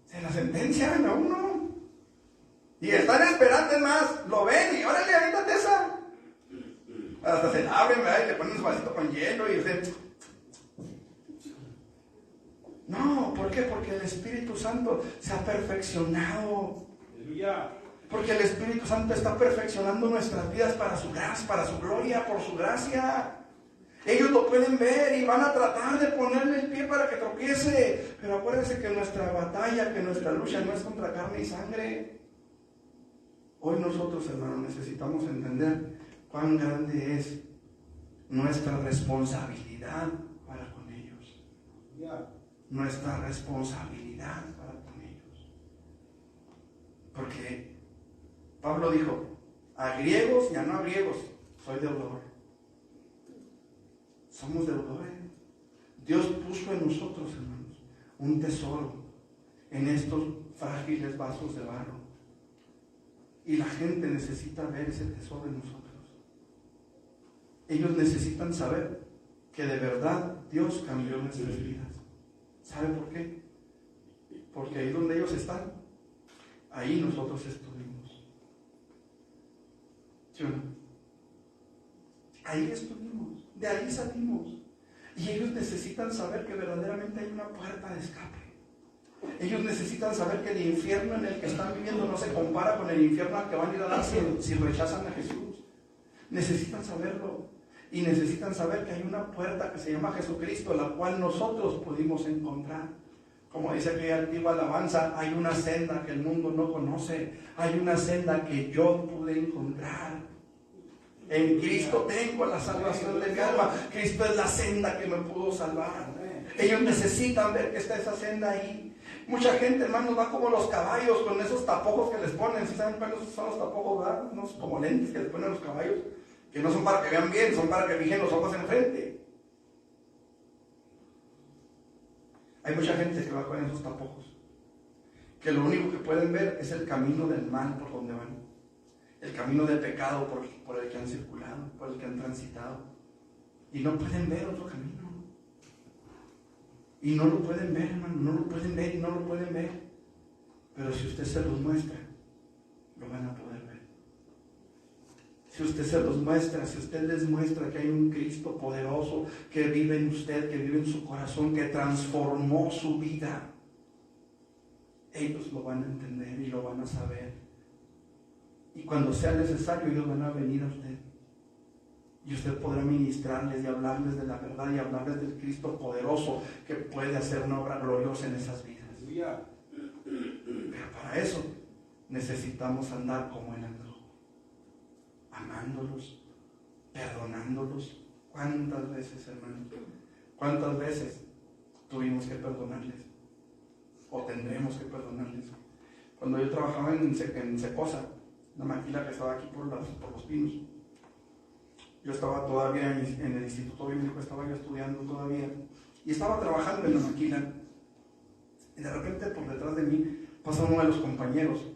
Se la sentencian a uno. Y están esperando, más, lo ven y órale, avítate esa. Hasta se la abren, ¿verdad? Y le ponen su vasito con hielo y usted. No, ¿por qué? Porque el Espíritu Santo se ha perfeccionado. Aleluya. Porque el Espíritu Santo está perfeccionando nuestras vidas para su gracia, para su gloria, por su gracia. Ellos lo pueden ver y van a tratar de ponerle el pie para que tropiece. Pero acuérdense que nuestra batalla, que nuestra lucha no es contra carne y sangre. Hoy nosotros, hermanos, necesitamos entender cuán grande es nuestra responsabilidad para con ellos. Nuestra responsabilidad para con ellos. Porque Pablo dijo, a griegos y a no griegos, soy deudor. Somos deudores. Dios puso en nosotros, hermanos, un tesoro en estos frágiles vasos de barro. Y la gente necesita ver ese tesoro en nosotros. Ellos necesitan saber que de verdad Dios cambió nuestras vidas. ¿Sabe por qué? Porque ahí donde ellos están, ahí nosotros estuvimos. ¿Sí o no? Ahí estuvimos, de ahí salimos. Y ellos necesitan saber que verdaderamente hay una puerta de escape. Ellos necesitan saber que el infierno en el que están viviendo no se compara con el infierno al que van a ir a dar si rechazan a Jesús. Necesitan saberlo. Y necesitan saber que hay una puerta que se llama Jesucristo, la cual nosotros pudimos encontrar. Como dice aquella antigua alabanza, hay una senda que el mundo no conoce, hay una senda que yo pude encontrar. En Cristo tengo la salvación de mi alma. Cristo es la senda que me pudo salvar. Ellos necesitan ver que está esa senda ahí. Mucha gente, hermanos, va como los caballos con esos tapojos que les ponen. ¿Sí saben cuáles son los tapojos, verdad? Unos como lentes que les ponen a los caballos, que no son para que vean bien, son para que fijen los ojos enfrente. Hay mucha gente que va con esos tapojos, que lo único que pueden ver es el camino del mal por donde van, el camino del pecado por el que han circulado, por el que han transitado, y no pueden ver otro camino. Y no lo pueden ver, hermano, no lo pueden ver y no lo pueden ver. Pero si usted se los muestra, lo van a poder ver. Si usted se los muestra, si usted les muestra que hay un Cristo poderoso que vive en usted, que vive en su corazón, que transformó su vida, ellos lo van a entender y lo van a saber. Y cuando sea necesario, ellos van a venir a usted. Y usted podrá ministrarles y hablarles de la verdad y hablarles del Cristo poderoso que puede hacer una obra gloriosa en esas vidas. Pero para eso necesitamos andar como Él andó, amándolos, perdonándolos. ¿Cuántas veces, hermanos? ¿Cuántas veces tuvimos que perdonarles? O tendremos que perdonarles. Cuando yo trabajaba en Cecosa, una maquila que estaba aquí por los Pinos, yo estaba todavía en el Instituto Bíblico, estaba yo estudiando todavía, y estaba trabajando en la maquila, y de repente por detrás de mí pasó uno de los compañeros,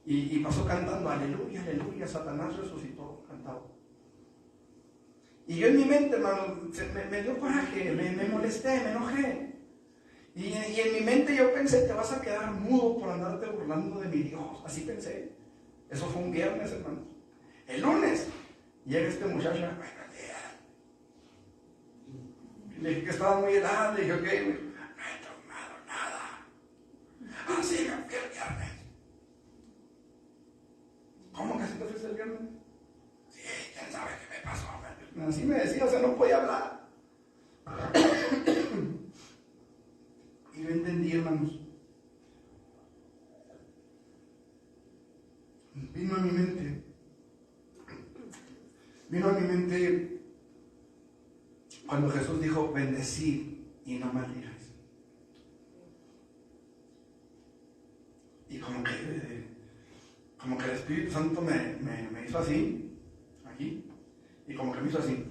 y pasó cantando, aleluya, aleluya, Satanás resucitó, cantaba. Y yo en mi mente, hermano, me dio coraje, me molesté, me enojé. Y en mi mente yo pensé, te vas a quedar mudo por andarte burlando de mi Dios. Así pensé. Eso fue un viernes, hermano. El lunes llega este muchacho, buenos días. Le dije que estaba muy helado, le dije, ok, no he tomado nada. Así me fui el viernes. ¿Cómo que así te fuiste el viernes? Sí, quién sabe qué me pasó. Así me decía, o sea, no podía hablar. Y yo entendí, hermanos. Vino a mi mente cuando Jesús dijo, bendecid y no maldigáis. Y como que el Espíritu Santo me hizo así, aquí, y como que me hizo así.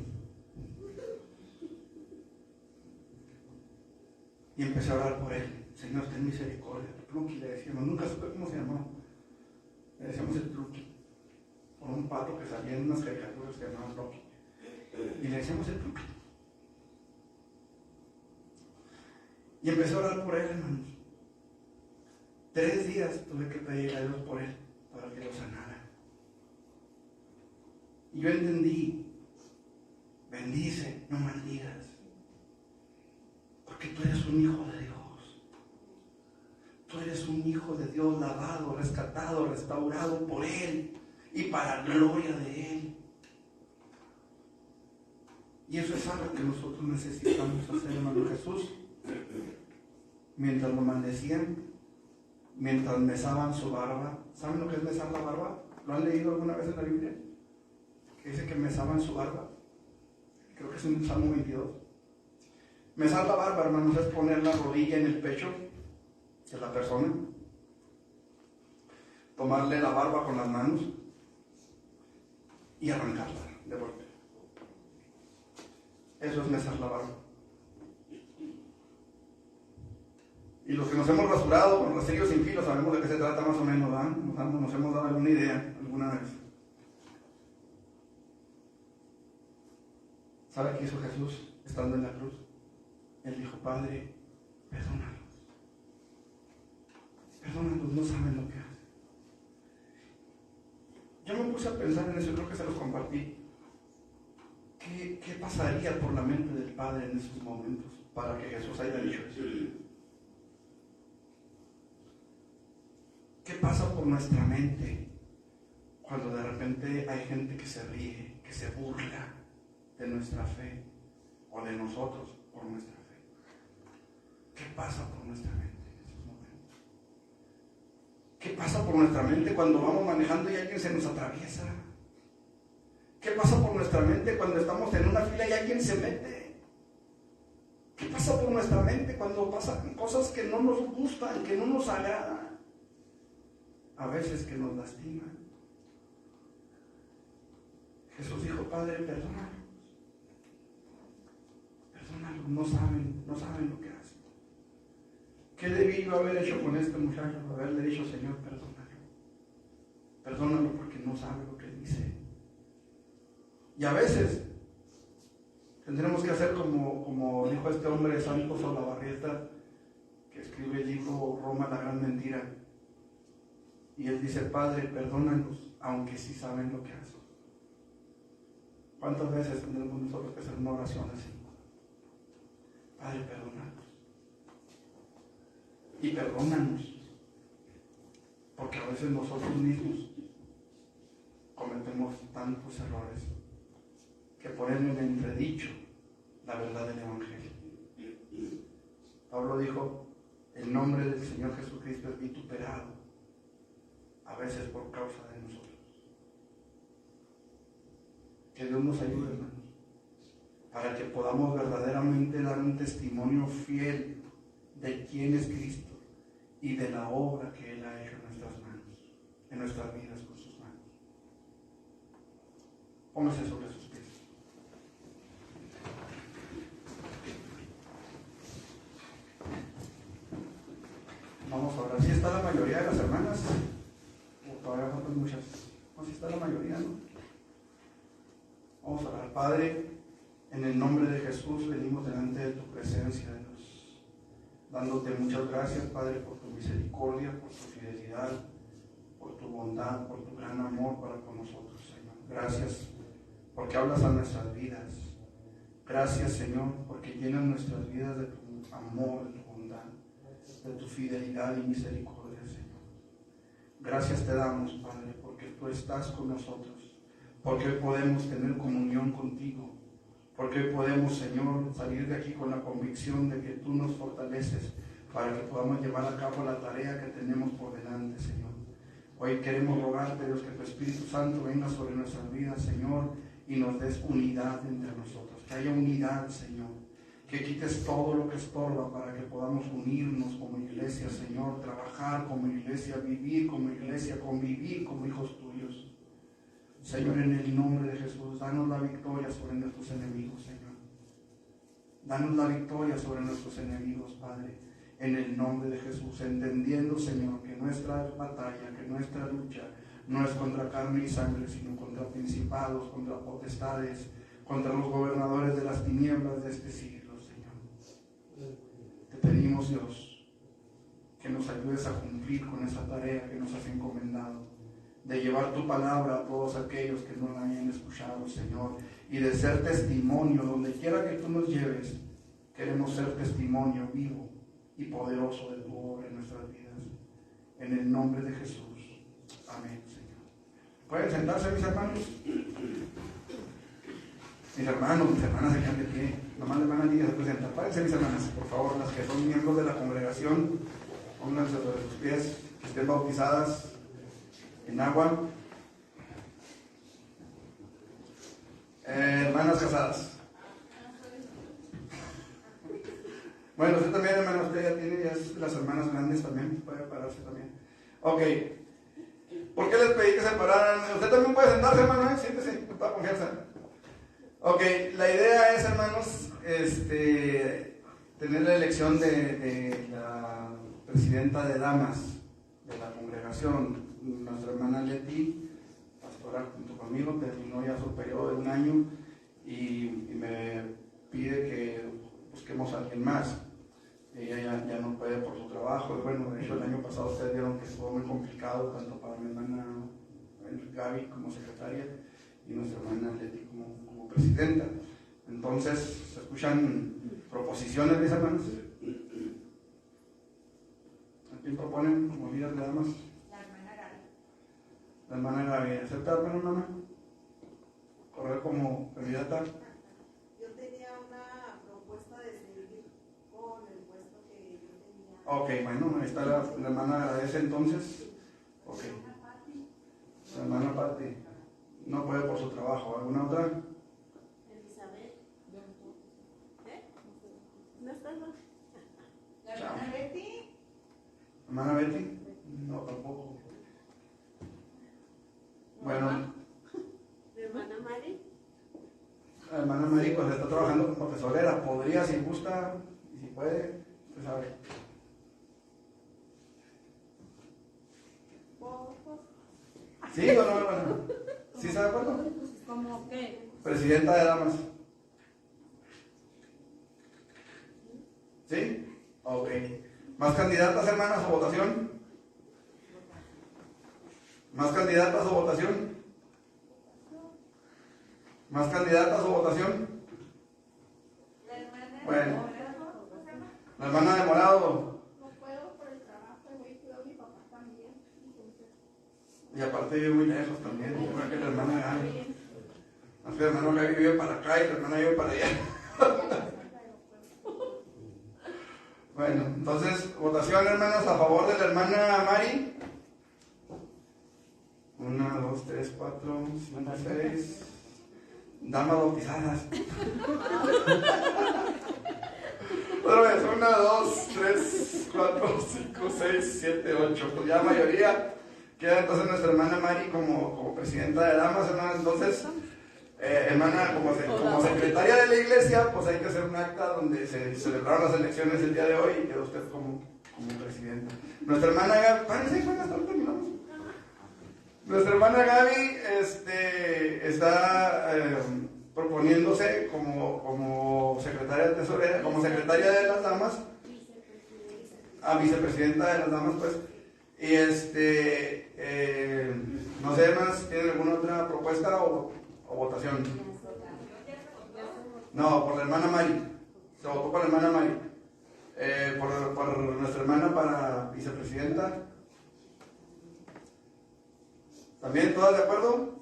Y empecé a orar por él. Señor, ten misericordia. Pluki le decíamos, nunca supe cómo se llamaba. Le decíamos el Pluki. Por un pato que salía en unas caricaturas que llamaban Pluki. Y le decíamos el Pluki. Y empecé a orar por él, hermanos. 3 días tuve que pedir a Dios por él, para que lo sanara. Y yo entendí, bendice, no maldigas. Porque tú eres un hijo de Dios. Tú eres un hijo de Dios, lavado, rescatado, restaurado por Él y para la gloria de Él. Y eso es algo que nosotros necesitamos hacer, hermano. Jesús, mientras lo maldecían, mientras mesaban su barba. ¿Saben lo que es mesar la barba? ¿Lo han leído alguna vez en la Biblia? Que dice que mesaban su barba. Creo que es en Salmo 22. Mesar la barba, hermanos, es poner la rodilla en el pecho de la persona, tomarle la barba con las manos y arrancarla de golpe. Eso es mesar la barba. Y los que nos hemos rasurado con rastrillo sin filo sabemos de qué se trata más o menos, ¿verdad? Nos hemos dado alguna idea alguna vez. ¿Sabe qué hizo Jesús estando en la cruz? Él dijo, Padre, perdónalos. Perdónalos, no saben lo que hacen. Yo me puse a pensar en eso, creo que se los compartí. ¿Qué pasaría por la mente del Padre en esos momentos para que Jesús haya dicho eso? ¿Qué pasa por nuestra mente cuando de repente hay gente que se ríe, que se burla de nuestra fe o de nosotros por nuestra fe? ¿Qué pasa por nuestra mente en esos momentos? ¿Qué pasa por nuestra mente cuando vamos manejando y alguien se nos atraviesa? ¿Qué pasa por nuestra mente cuando estamos en una fila y alguien se mete? ¿Qué pasa por nuestra mente cuando pasan cosas que no nos gustan, que no nos agradan? A veces que nos lastiman. Jesús dijo, Padre, perdónalos. Perdónalos, no saben lo que hacen. ¿Qué debí yo haber hecho con este muchacho? Haberle dicho, Señor, perdónalo. Perdónalo porque no sabe lo que dice. Y a veces tendremos que hacer como dijo este hombre Santos Olavarrieta, que escribe el libro Roma, la gran mentira. Y él dice, Padre, perdónalos, aunque sí saben lo que hacen. ¿Cuántas veces tendremos nosotros que hacer una oración así? Padre, perdónanos. Y perdónanos, porque a veces nosotros mismos cometemos tantos errores que ponen en entredicho la verdad del Evangelio. Pablo dijo, el nombre del Señor Jesucristo es vituperado, a veces por causa de nosotros. Que Dios nos ayude, hermanos, para que podamos verdaderamente dar un testimonio fiel de quién es Cristo y de la obra que Él ha hecho en nuestras manos, en nuestras vidas con sus manos. Póngase sobre sus pies. Vamos a orar. ¿Sí está la mayoría de las hermanas? O todavía faltan muchas. No, sí está la mayoría, ¿no? Vamos a orar. Padre, en el nombre de Jesús venimos delante de tu presencia, Dios, dándote muchas gracias, Padre, por tu misericordia, por tu fidelidad, por tu bondad, por tu gran amor para con nosotros, Señor. Gracias porque hablas a nuestras vidas. Gracias, Señor, porque llenas nuestras vidas de tu amor, de tu bondad, de tu fidelidad y misericordia, Señor. Gracias te damos, Padre, porque tú estás con nosotros, porque hoy podemos tener comunión contigo, porque hoy podemos, Señor, salir de aquí con la convicción de que tú nos fortaleces para que podamos llevar a cabo la tarea que tenemos por delante, Señor. Hoy queremos rogarte, Dios, que tu Espíritu Santo venga sobre nuestras vidas, Señor, y nos des unidad entre nosotros, que haya unidad, Señor, que quites todo lo que estorba para que podamos unirnos como iglesia, Señor, trabajar como iglesia, vivir como iglesia, convivir como hijos tuyos. Señor, en el nombre de Jesús, danos la victoria sobre nuestros enemigos, Señor. Danos la victoria sobre nuestros enemigos, Padre, en el nombre de Jesús, entendiendo, Señor, que nuestra batalla, que nuestra lucha no es contra carne y sangre, sino contra principados, contra potestades, contra los gobernadores de las tinieblas de este siglo, Señor. Te pedimos, Dios, que nos ayudes a cumplir con esa tarea que nos has encomendado, de llevar tu palabra a todos aquellos que no la hayan escuchado, Señor, y de ser testimonio donde quiera que tú nos lleves. Queremos ser testimonio vivo y poderoso de tu obra en nuestras vidas. En el nombre de Jesús. Amén, Señor. ¿Pueden sentarse, mis hermanos? Mis hermanos, mis hermanas se quedan de pie. Nomás les van a ir a presentar. Párense, mis hermanas, por favor, las que son miembros de la congregación, pónganse sobre sus pies, que estén bautizadas en agua. Hermanas casadas. Bueno, usted también, hermana, usted ya tiene, ya es las hermanas grandes también, puede pararse también. Ok. ¿Por qué les pedí que se pararan? Usted también puede sentarse, hermano, siéntese, con toda confianza. Ok, la idea es, hermanos, tener la elección de la presidenta de damas de la congregación. Nuestra hermana Leti, pastora junto conmigo, terminó ya su periodo de 1 año y me pide que busquemos a alguien más. Ella ya no puede por su trabajo. Y bueno, de hecho el año pasado ustedes vieron que estuvo muy complicado tanto para mi hermana Gaby como secretaria y nuestra hermana Leti como presidenta. Entonces, ¿se escuchan proposiciones, mis hermanos? ¿A quién proponen como líder de damas? La hermana Gaby. La hermana Gaby. ¿Acepta, hermana? ¿Correr como candidata? Yo tenía una propuesta de seguir con el puesto que yo tenía. Ok, bueno, ahí está la hermana agradece entonces. Ok. La hermana Pati no puede por su trabajo. ¿Alguna otra? Elizabeth. ¿No estás? ¿La hermana Betty? ¿Hermana Betty? No, tampoco. Bueno. ¿La hermana Mari? La hermana Mari pues está trabajando como tesorera. Podría, si gusta y si puede, usted sabe. ¿Sí o no, hermana? ¿Sí está de acuerdo? ¿Cómo qué? Presidenta de damas. ¿Sí? Ok. ¿Más candidatas, hermanas, a votación? ¿Más candidatas o votación? ¿Más candidatas o votación? Bueno. La hermana de morado. No puedo por el trabajo, voy a cuidar a mi papá también. Y aparte vive muy lejos también. Yo creo que la hermana Gaby. El hermano Gaby vive para acá y la hermana vive para allá. Bueno, entonces, votación, hermanos, a favor de la hermana Mari. 1, 2, 3, 4, 5, 6. Damas bautizadas. Otra vez, 1, 2, 3, 4, 5, 6, 7, 8. Pues ya la mayoría. Queda entonces nuestra hermana Mari como presidenta de damas, hermanas. Entonces, hermana, como secretaria de la iglesia, pues hay que hacer un acta donde se celebraron las elecciones el día de hoy y quedó usted como presidenta. Nuestra hermana Gaby, terminamos. Nuestra hermana Gaby está proponiéndose como secretaria de tesorera, como secretaria de las damas, vicepresidenta de las damas, pues. Y no sé, hermanas, ¿tienen alguna otra propuesta o votación? No, por la hermana Mari. Se votó por la hermana Mari. Por nuestra hermana para vicepresidenta. ¿También todas de acuerdo?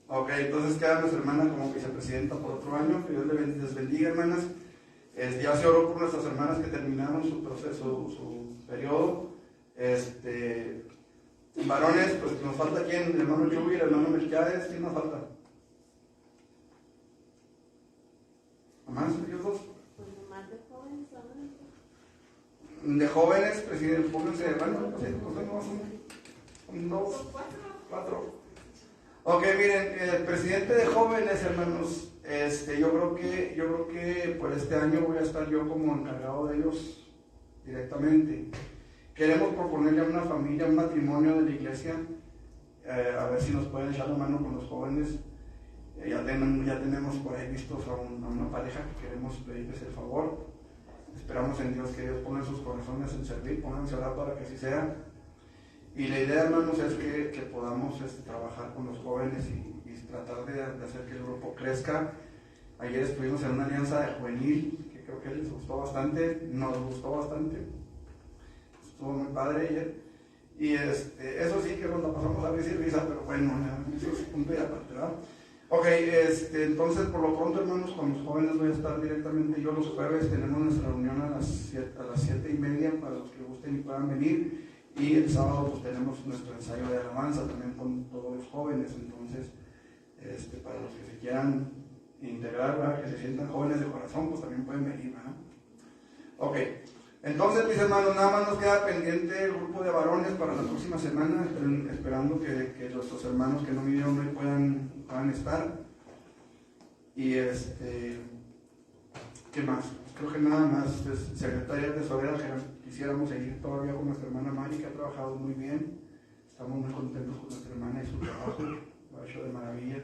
Ok, entonces queda nuestra hermana como vicepresidenta por otro año. Que Dios les bendiga, hermanas. Ya se oró por nuestras hermanas que terminaron su proceso, su periodo. Varones, pues nos falta quién, el hermano Chuy, el hermano Melquiades, ¿quién nos falta? ¿Más ellos dos? De jóvenes, presidente, pónganse, bueno, no sé, son 2, 4. Ok, miren, el presidente de jóvenes, hermanos, yo creo que por este año voy a estar yo como encargado de ellos directamente. Queremos proponerle a una familia, un matrimonio de la iglesia, a ver si nos pueden echar la mano con los jóvenes. Ya tenemos por ahí vistos a una pareja que queremos pedirles el favor. Esperamos en Dios que Dios ponga en sus corazones en servir, pónganse a orar para que así sea. Y la idea, hermanos, es que podamos trabajar con los jóvenes y tratar de hacer que el grupo crezca. Ayer estuvimos en una alianza de juvenil que creo que les gustó bastante, nos gustó bastante. Estuvo muy padre ayer. Y eso sí que nos la pasamos a risa y risa, pero bueno, eso es punto y aparte, ¿verdad? Ok, entonces por lo pronto, hermanos, con los jóvenes voy a estar directamente yo los jueves. Tenemos nuestra reunión a las 7:30 para los que gusten y puedan venir. Y el sábado pues tenemos nuestro ensayo de alabanza también con todos los jóvenes. Entonces, para los que se quieran integrar, ¿verdad? Que se sientan jóvenes de corazón, pues también pueden venir, ¿verdad? Ok. Entonces, mis hermanos, nada más nos queda pendiente el grupo de varones para la próxima semana, esperando que nuestros hermanos que no vinieron hoy puedan estar. Y ¿qué más? Creo que nada más. Secretaria de tesorera, que quisiéramos seguir todavía con nuestra hermana Mari, que ha trabajado muy bien. Estamos muy contentos con nuestra hermana y su trabajo, lo ha hecho de maravilla.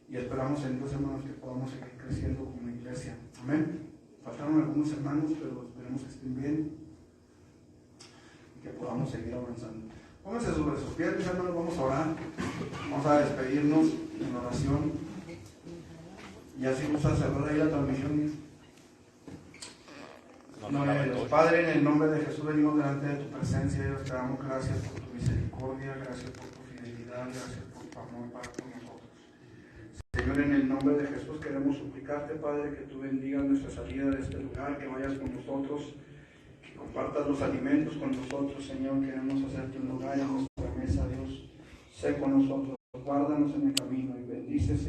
Y esperamos en Dios, hermanos, que podamos seguir creciendo como iglesia. Amén. Faltaron algunos hermanos, pero esperemos que estén bien y que podamos seguir avanzando. Pónganse sobre sus pies, mis hermanos, vamos a orar. Vamos a despedirnos en oración. Y así gusta cerrar ahí la transmisión. Padre, en el nombre de Jesús venimos delante de tu presencia. Dios, te damos gracias por tu misericordia, gracias por tu fidelidad, gracias por tu amor para con nosotros. Señor, en el nombre de Jesús queremos suplicarte, Padre, que tú bendigas nuestra salida de este lugar, que vayas con nosotros, que compartas los alimentos con nosotros, Señor. Queremos hacerte un lugar en nuestra mesa, Dios. Sé con nosotros, guárdanos en el camino y bendice, Señor.